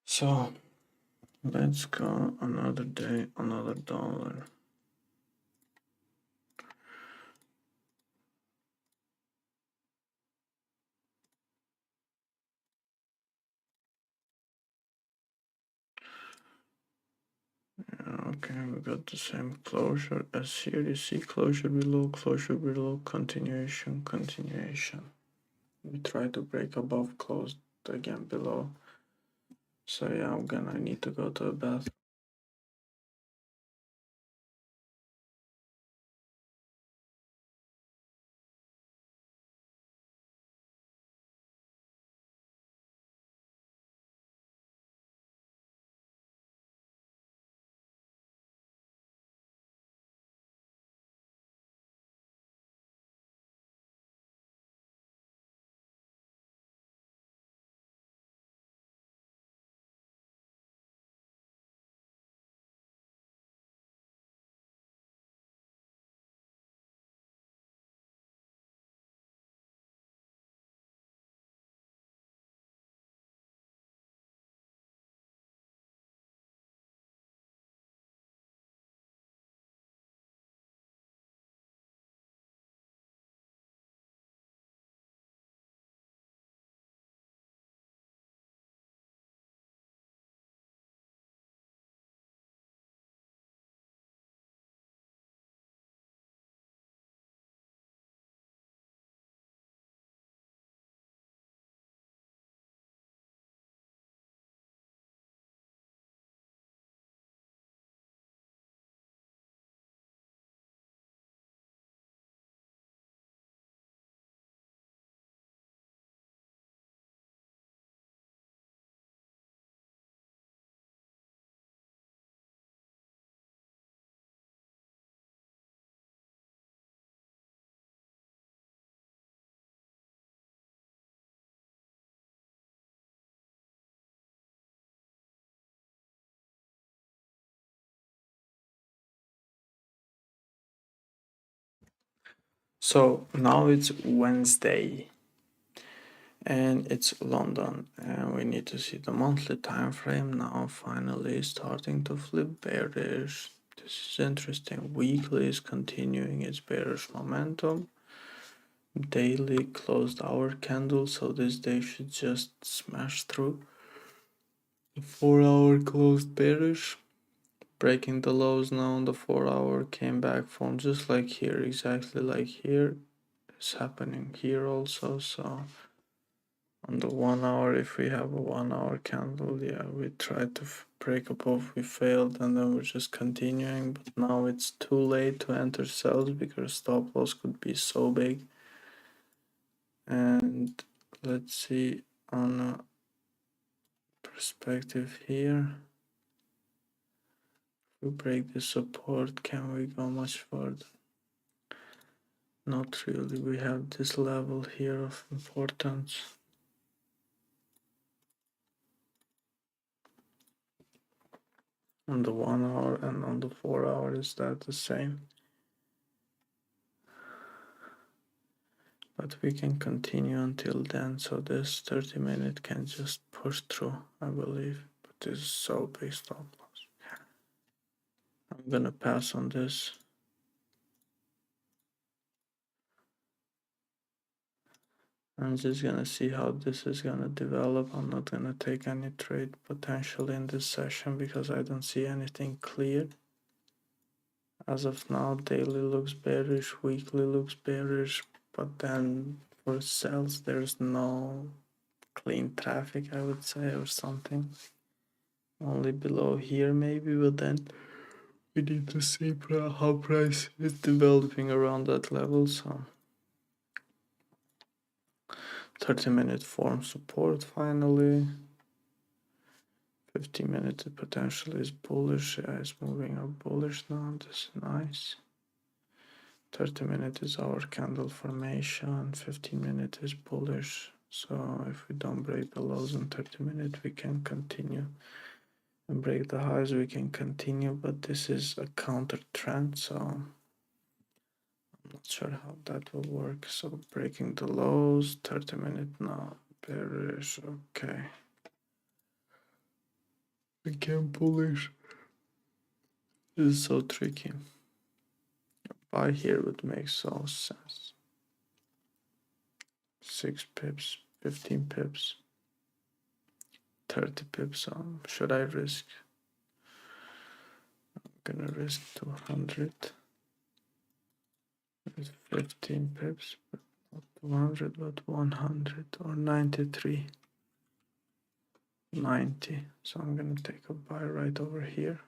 So let's go another day, another dollar. Okay, we got the same closure as here. You see closure below, continuation, continuation. We try to break above, closed again below. So yeah, I need to go to the bathroom. So now it's Wednesday and it's London, and we need to see the monthly time frame now finally starting to flip bearish. This is interesting. Weekly is continuing its bearish momentum. Daily closed hour candle, so this day should just smash through. The 4-hour closed bearish, breaking the lows now on the 4-hour, came back from just like here, exactly like here. It's happening here also. So On the 1 hour, if we have a 1 hour candle, yeah, we tried to break above, we failed, and then we're just continuing. But now it's too late to enter sells because stop loss could be so big. And let's see on a perspective here. If we break the support, can we go much further? Not really. We have this level here of importance. On the 1 hour and on the 4 hour, is that the same? But we can continue until then, so this 30-minute can just push through, I believe. But this is so big stop loss. I'm gonna pass on this. I'm just gonna see how this is gonna develop. I'm not gonna take any trade potential in this session because I don't see anything clear. As of now, daily looks bearish, weekly looks bearish, but then for sales, there's no clean traffic, I would say, or something. Only below here maybe, but then we need to see how price is developing around that level. So 30-minute form support finally. 15 minutes potential is bullish. Yeah, it's moving up bullish now. This is nice. 30-minute is our candle formation. 15-minute is bullish. So if we don't break the lows in 30-minute, we can continue. And break the highs, we can continue. But this is a counter trend, so I'm not sure how that will work. So breaking the lows, 30-minute now, bearish. Okay. Again, bullish. This is so tricky. Buy here would make so sense. 6 pips, 15 pips, 30 pips. Should I risk? I'm gonna risk 200 with 15 pips, but not 200, but 100 or 93, 90. So I'm gonna take a buy right over here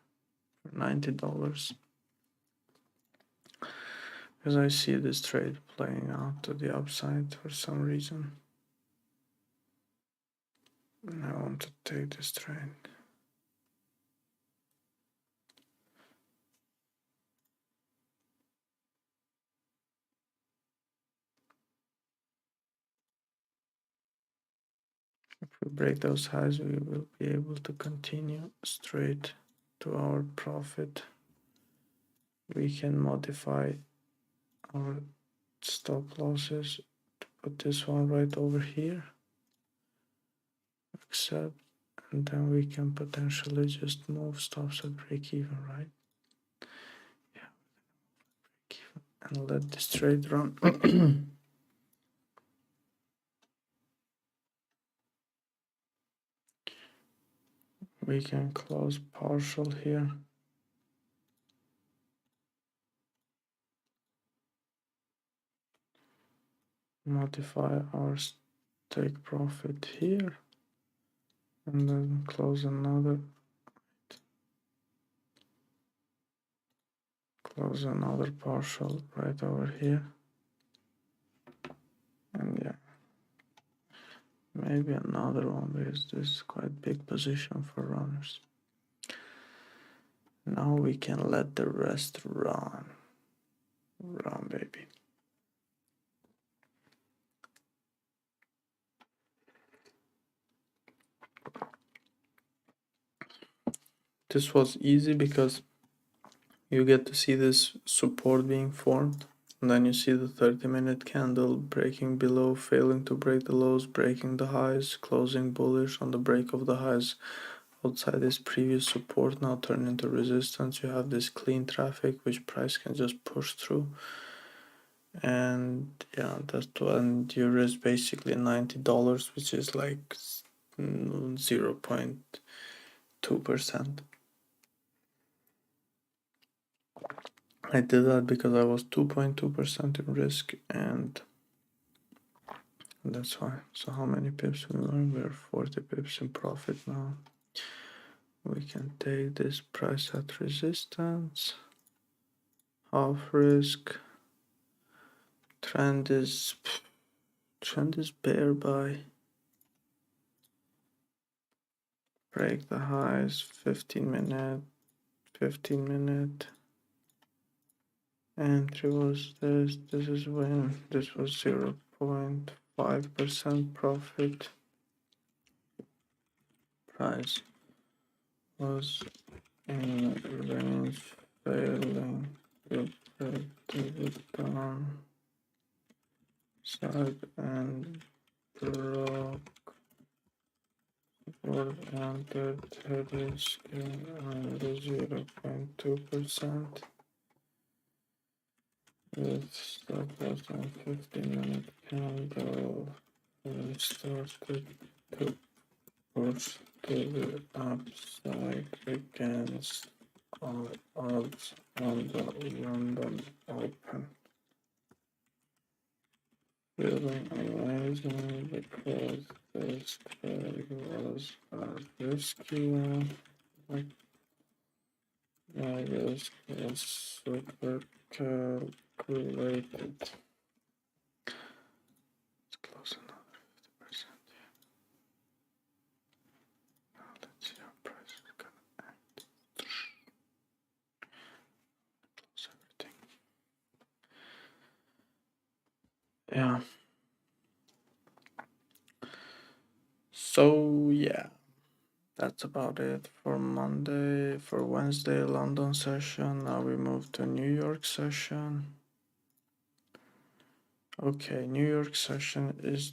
for $90. Because I see this trade playing out to the upside for some reason. And I want to take this trade. If we break those highs, we will be able to continue straight to our profit. We can modify our stop losses to put this one right over here, accept, and then we can potentially just move stops at break even, right? Yeah, break even and let this trade run. We can close partial here. Modify our take profit here and then close another partial right over here. And yeah, maybe another one because this is quite big position for runners. Now we can let the rest run baby. This was easy because you get to see this support being formed, and then you see the 30-minute candle breaking below, failing to break the lows, breaking the highs, closing bullish on the break of the highs outside this previous support, now turn into resistance. You have this clean traffic which price can just push through, and yeah, that's when you risk basically $90, which is like 0.2%. I did that because I was 2.2% in risk, and That's why. So how many pips we learned? We're 40 pips in profit now. We can take this price at resistance. Half risk. Trend is bear buy. Break the highs. 15 minute. Entry was this. This is when this was 0.5% profit. Price was in range, failing to the down side and broke for entered risk under 0.2% with stop loss on 15-minute candle. We started to push to the upside against all odds on the London Open. Feeling amazing because this trade was a risky one. My risk was super calculated. Let's close another 50%. Now let's see how price is gonna act. Close everything. Yeah. So yeah, that's about it for Monday. For Wednesday, London session. Now we move to New York session. Okay, New York session is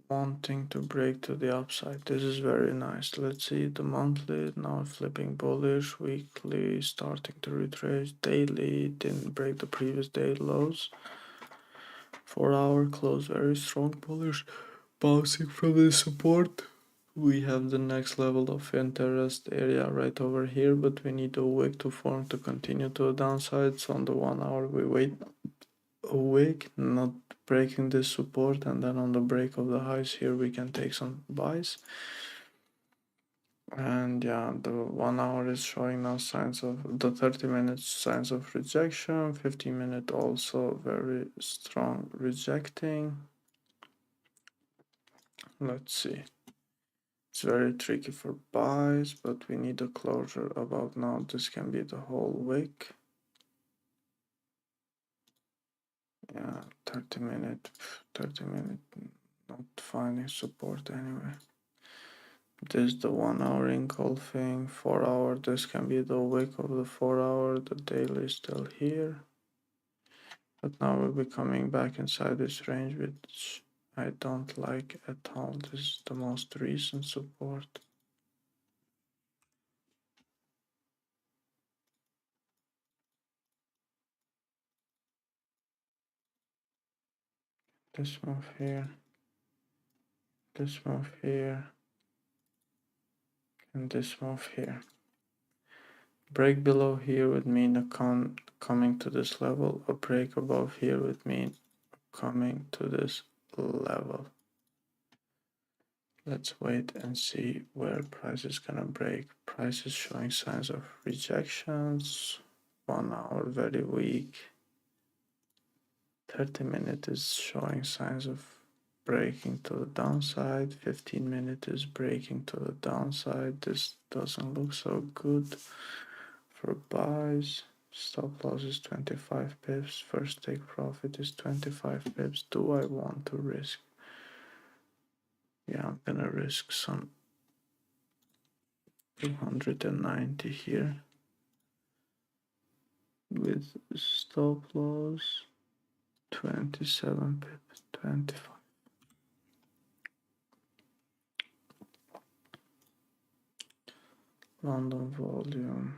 wanting to break to the upside. This is very nice. Let's see the monthly, now flipping bullish, weekly starting to retrace, daily didn't break the previous day lows. 4-hour close very strong bullish, bouncing from the support. We have the next level of interest area right over here, but we need a wick to form to continue to the downside. So on the 1 hour we wait a wick, not breaking this support, and then on the break of the highs here we can take some buys. And yeah, the 1 hour is showing now signs of the 30 minutes signs of rejection, 15-minute also very strong rejecting. Let's see. It's very tricky for buys, but we need a closure about now. This can be the whole wick. Yeah, 30 minute, not finding support anyway. This is the 1 hour engulfing, 4 hour, this can be the wick of the 4 hour, the daily is still here. But now we'll be coming back inside this range, which I don't like at all. This is the most recent support. This move here, this move here, and this move here. Break below here would mean a coming to this level. A break above here would mean coming to this level. Let's wait and see where price is gonna break. Price is showing signs of rejections. 1 hour very weak. 30 minute is showing signs of breaking to the downside. 15 minute is breaking to the downside. This doesn't look so good for buys. Stop loss is 25 pips. First take profit is 25 pips. Do I want to risk? Yeah, I'm gonna risk some 290 here with stop loss 27 pips, 25. London volume.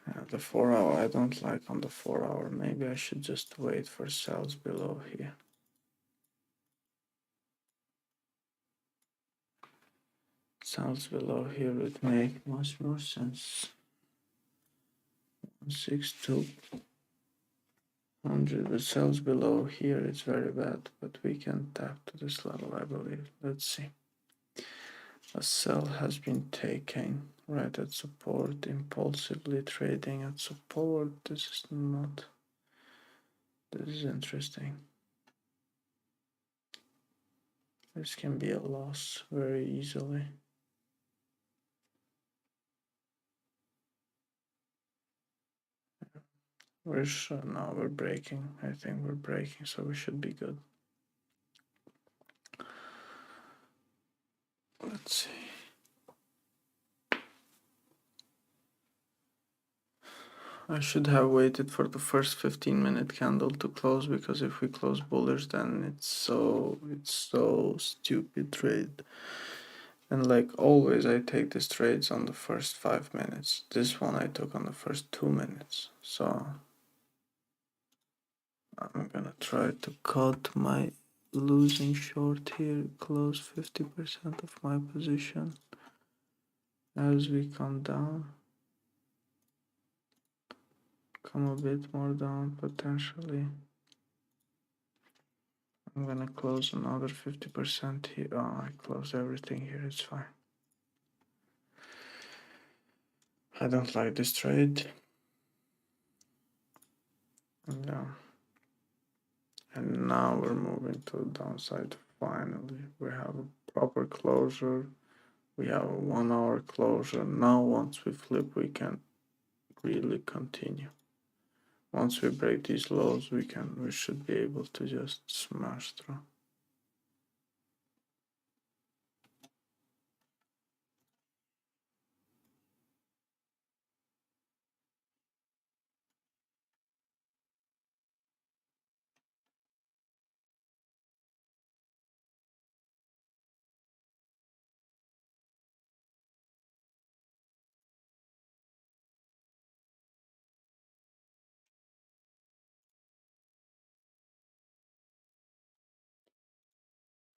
Yeah, the 4 hour I don't like on the 4 hour. Maybe I should just wait for sells below here. Sells below here would make much more sense. 162. 100, but sells below here, it's very bad, but we can tap to this level, I believe. Let's see. A sell has been taken right at support, impulsively trading at support. This is not, this is interesting. This can be a loss very easily. Now we're breaking. I think we're breaking, so we should be good. Let's see. I should have waited for the first 15-minute candle to close, because if we close bullish, then it's so stupid trade. And like always, I take these trades on the first 5 minutes. This one I took on the first 2 minutes. So I'm gonna try to cut my losing short here, close 50% of my position as we come down. Come a bit more down potentially. I'm gonna close another 50% here. Oh, I closed everything here, it's fine. I don't like this trade. And now we're moving to the downside finally. We have a proper closure. We have a 1 hour closure. Now once we flip, we can really continue. Once we break these lows, we should be able to just smash through.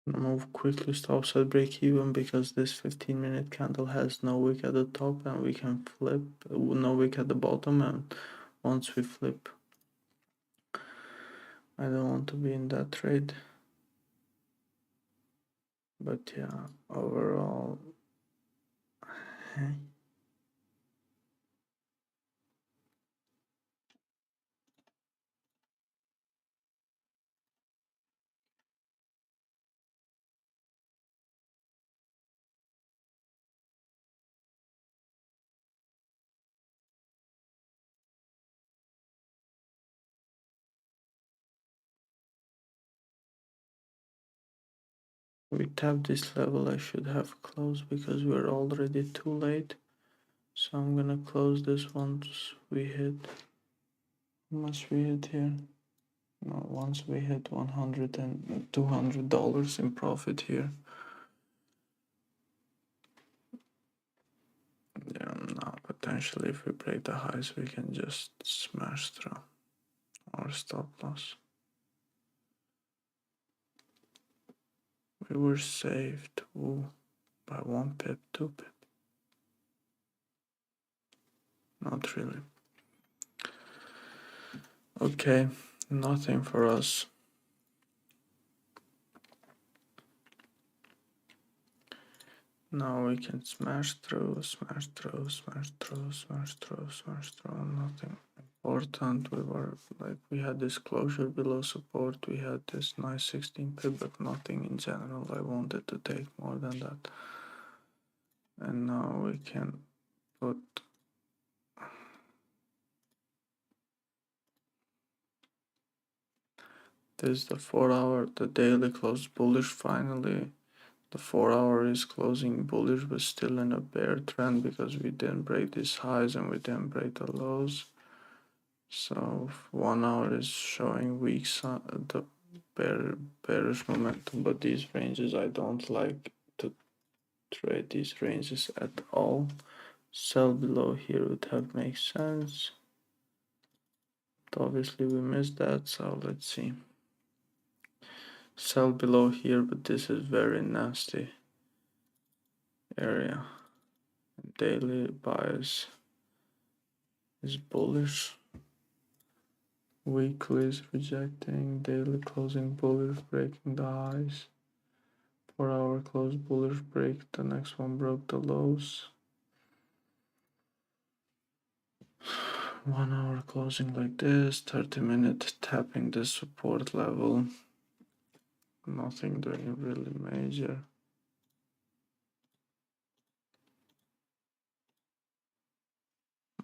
Move quickly to upside break even, because this 15-minute candle has no wick at the top, and we can flip, no wick at the bottom, and once we flip, I don't want to be in that trade. But yeah, overall, we tap this level. I should have closed because we're already too late. So I'm gonna close this once we hit. How much we hit here? No, once we hit 100 and $200 in profit here. Yeah, now potentially if we break the highs, we can just smash through our stop loss. We were saved by 1 pip, 2 pip. Not really. Okay, nothing for us. Now we can smash through, smash through, smash through, smash through, smash through. Nothing important. We had this closure below support. We had this nice 16 pip, but nothing in general. I wanted to take more than that. And now we can put this, the 4 hour, the daily closed bullish finally. The 4 hour is closing bullish, but still in a bear trend because we didn't break these highs and we didn't break the lows. So 1 hour is showing weak, the bearish momentum, but these ranges I don't like to trade these ranges at all. Sell below here would have made sense. But obviously we missed that, so let's see. Sell below here, but this is very nasty area. Daily bias is bullish. Weekly is rejecting, daily closing bullish, breaking the highs. 4-hour close bullish break, the next one broke the lows. 1 hour closing like this, 30-minute tapping the support level. Nothing doing really major.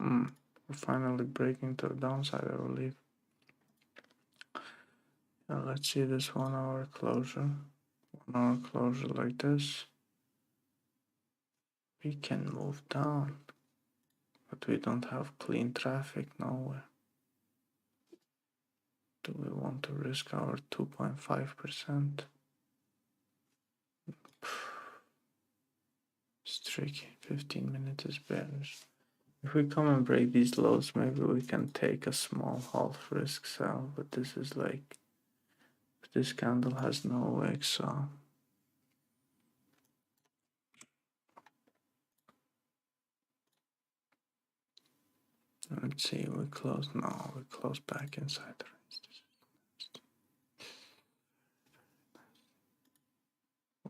We're finally breaking to the downside, I believe. Now let's see this 1 hour closure. 1 hour closure like this. We can move down, but we don't have clean traffic nowhere. Do we want to risk our 2.5%? It's tricky. 15 minutes is bearish. If we come and break these lows, maybe we can take a small half risk sell, but this is like, this candle has no wick, so let's see, we close now, we close back inside the range.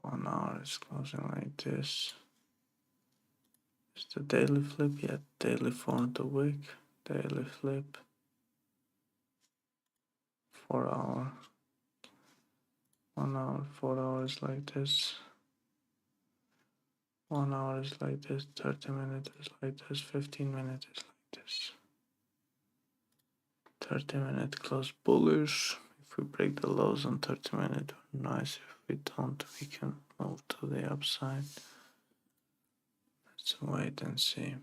1 hour is closing like this. Is the daily flip yet? Daily formed the wick, daily flip. 4 hour. 1 hour, 4 hours like this. 1 hour is like this, 30 minutes is like this, 15 minutes is like this. 30-minute close bullish. If we break the lows on 30 minutes, nice. If we don't, we can move to the upside. Let's wait and see.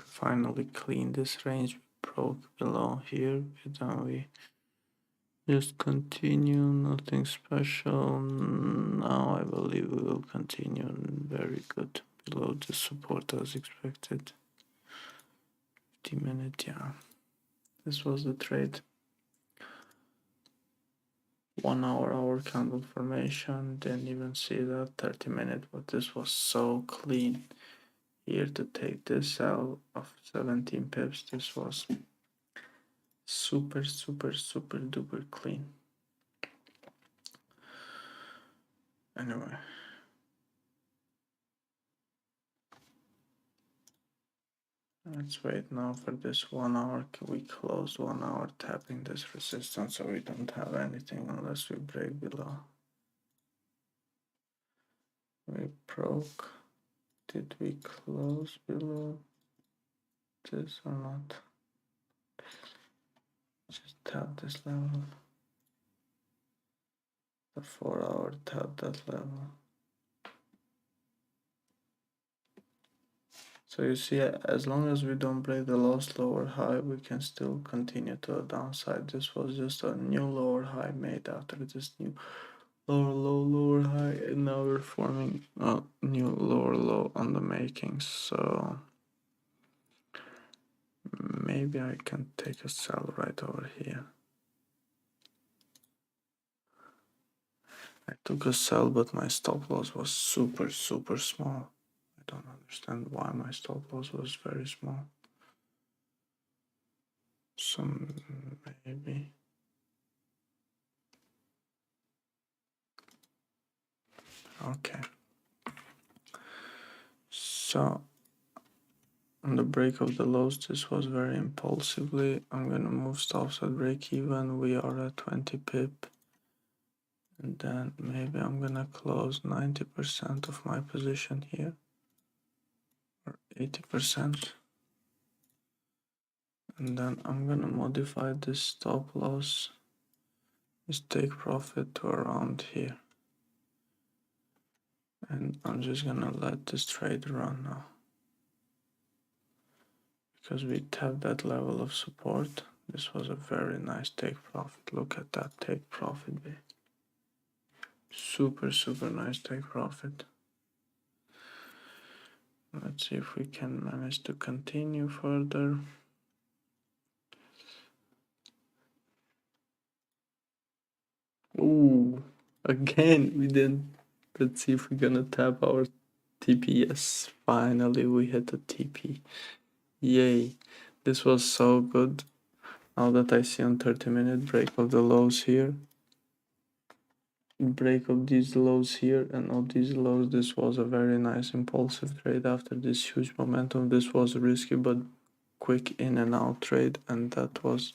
Finally clean this range. We broke below here, then we just continue, nothing special. Now I believe we will continue very good below the support as expected. 50 minutes, yeah. This was the trade. 1 hour candle formation, didn't even see that 30 minutes, but this was so clean. Here to take this out of 17 pips, this was super duper clean. Anyway, let's wait now for this 1 hour. We closed 1 hour tapping this resistance, so we don't have anything unless we break below. We broke. Did we close below this or not? Just tap this level. The 4 hour tap that level. So you see, as long as we don't break the last lower high, we can still continue to the downside. This was just a new lower high made after this new lower low, lower high, and now we're forming a new lower low on the making. So maybe I can take a sell right over here. I took a sell, but my stop loss was super small. I don't understand why my stop loss was very small. So maybe. Okay. So on the break of the lows, this was very impulsively. I'm gonna move stops at break even. We are at 20 pip. And then maybe I'm gonna close 90% of my position here. Or 80%. And then I'm gonna modify this stop loss, this take profit to around here. And I'm just gonna let this trade run now. Because we tapped that level of support. This was a very nice take profit. Look at that take profit. Super nice take profit. Let's see if we can manage to continue further. Ooh, Again, we didn't. Let's see if we're gonna tap our TP. Yes, finally we hit the TP. Yay. This was so good. Now that I see on 30-minute break of the lows here. Break of these lows here and of these lows. This was a very nice impulsive trade after this huge momentum. This was risky but quick in and out trade, and that was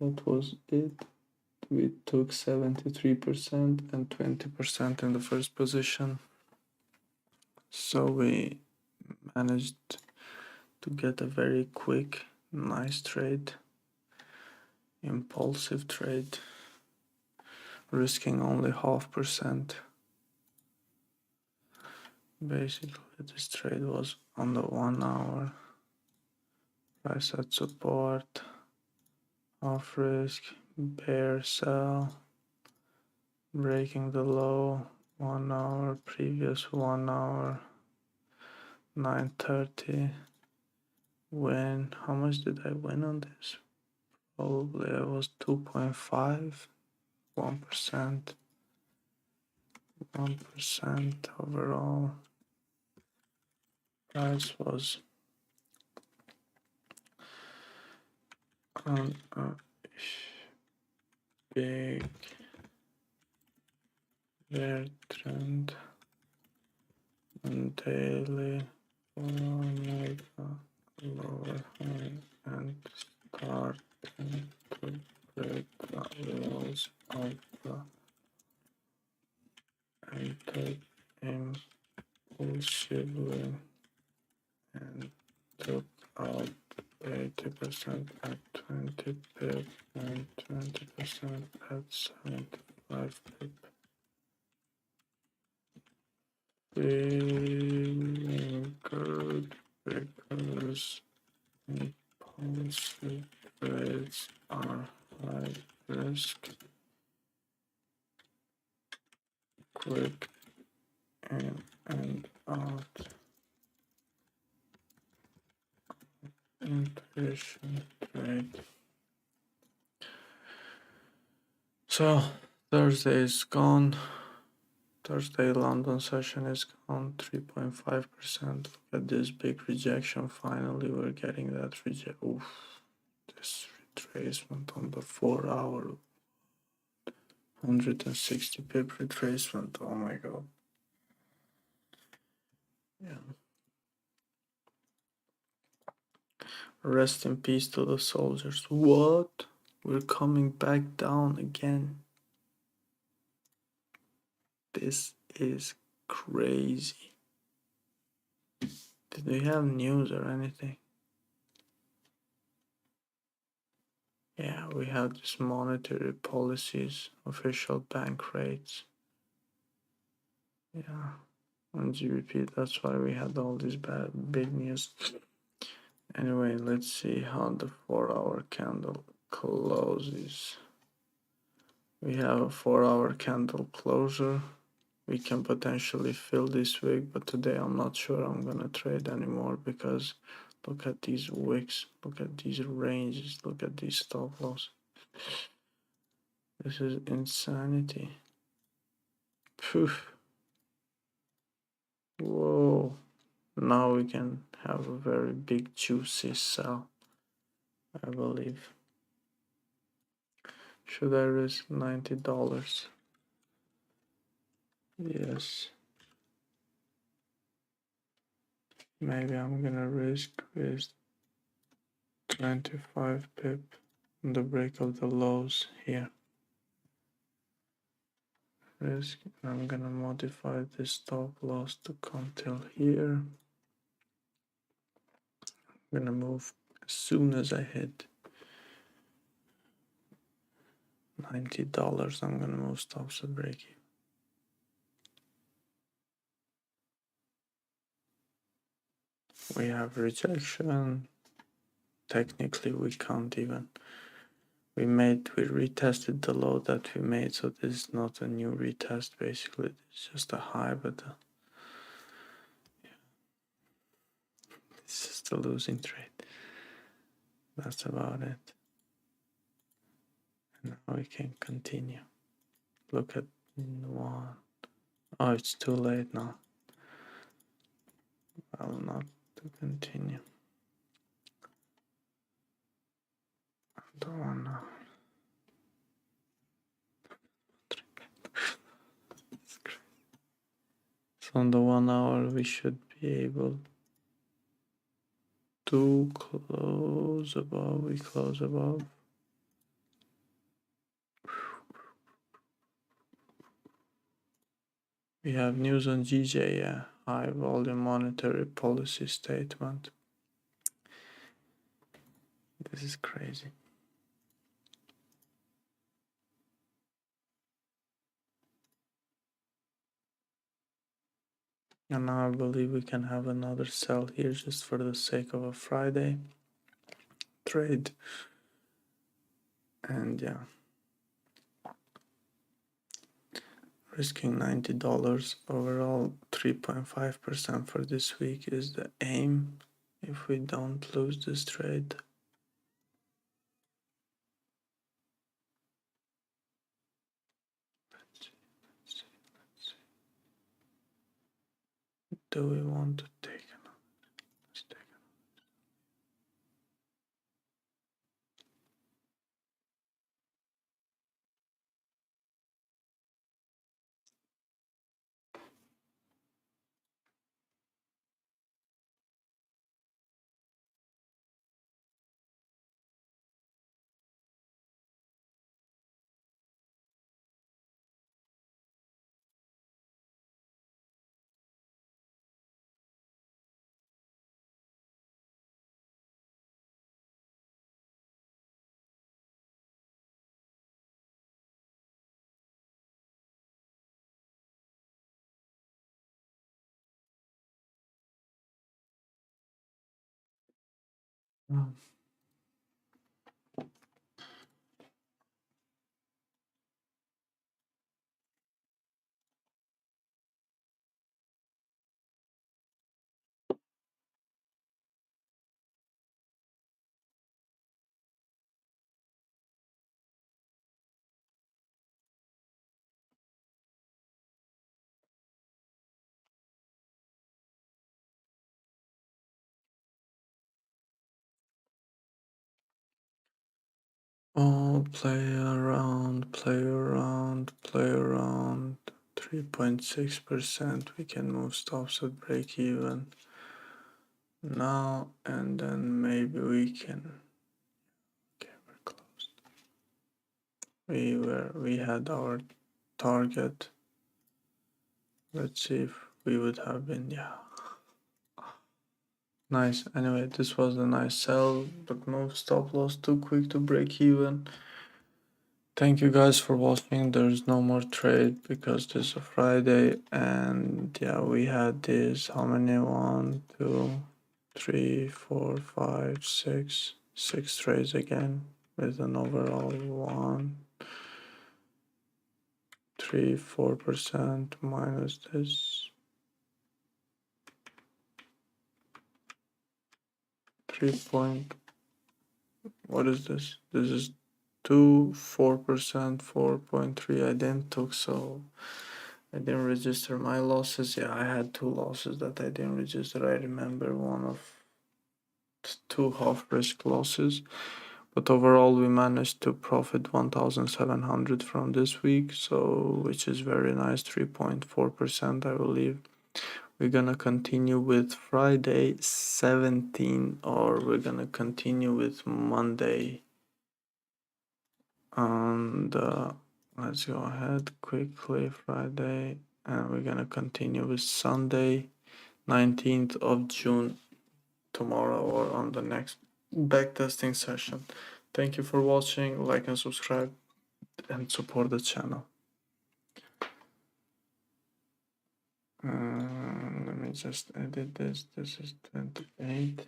it. We took 73% and 20% in the first position. So we managed to get a very quick, nice trade, impulsive trade, risking only 0.5%. Basically, this trade was on the 1 hour. Price at support, half risk, bear sell, breaking the low, 1 hour, previous 1 hour, 9:30. Win. How much did I win on this? Probably it was 2.5, 1%, 1% overall. Price was on a big bear trend on daily omega lower high and starting to break the lows of the entered impulsively and took out 80% at 20 pip and 20% at 75 pip. Feeling good because impulsive trades are high risk, quick in and out, intuition trade. So Thursday is gone. Thursday London session is gone, 3.5%. Look at this big rejection. Finally, we're getting that reject. Oof, this retracement on the 4 hour, 160 pip retracement. Oh my god. Yeah. Rest in peace to the soldiers. What? We're coming back down again. This is crazy. Did we have news or anything? Yeah, we have this monetary policies, official bank rates. Yeah, on GBP, that's why we had all this big news. Anyway, let's see how the 4 hour candle closes. We have a 4 hour candle closure. We can potentially fill this wick, but today I'm not sure I'm gonna trade anymore because look at these wicks, look at these ranges, look at these stop loss. This is insanity. Poof. Whoa. Now we can have a very big juicy sell, I believe. Should I risk $90? Yes. Maybe I'm gonna risk with 25 pip on the break of the lows here. Risk, and I'm gonna modify this stop loss to come till here. I'm gonna move as soon as I hit $90. I'm gonna move stops at break even. We have rejection. Technically, we can't even. We retested the low that we made, so this is not a new retest. Basically, it's just a high, but it's just a losing trade. That's about it. And now we can continue. look at one. Oh, it's too late now. I'll not to continue. The 1 hour. So on the 1 hour we should be able to close above. We close above. We have news on GJ, yeah. High volume monetary policy statement. This is crazy. And now I believe we can have another sell here just for the sake of a Friday trade. And yeah, risking $90 overall, 3.5% for this week is the aim if we don't lose this trade. Let's see. Do we want to take another? Let's take another. Oh, play around, play around, play around. 3.6%. We can move stops at break even now, and then maybe we can. Okay, we're closed. We had our target. Let's see if we would have been, yeah. Nice. Anyway, this was a nice sell, but no stop loss, too quick to break even. Thank you guys for watching. There's no more trade because this is a Friday, and yeah, we had this, how many? 1, 2, 3, 4, 5, 6, 6 trades again with an overall 1, 3, 4% minus this 3 point. What is this? This is 2, 4%, 4.3. I didn't took, so I didn't register my losses. Yeah, I had 2 losses that I didn't register. I remember one of 2 half risk losses, but overall we managed to profit 1,700 from this week, so which is very nice, 3.4%, I believe. We're gonna continue with Friday 17, or we're gonna continue with Monday. And let's go ahead quickly, Friday, and we're gonna continue with Sunday 19th of June, tomorrow or on the next backtesting session. Thank you for watching. Like and subscribe and support the channel. Let me just edit this. This is 28.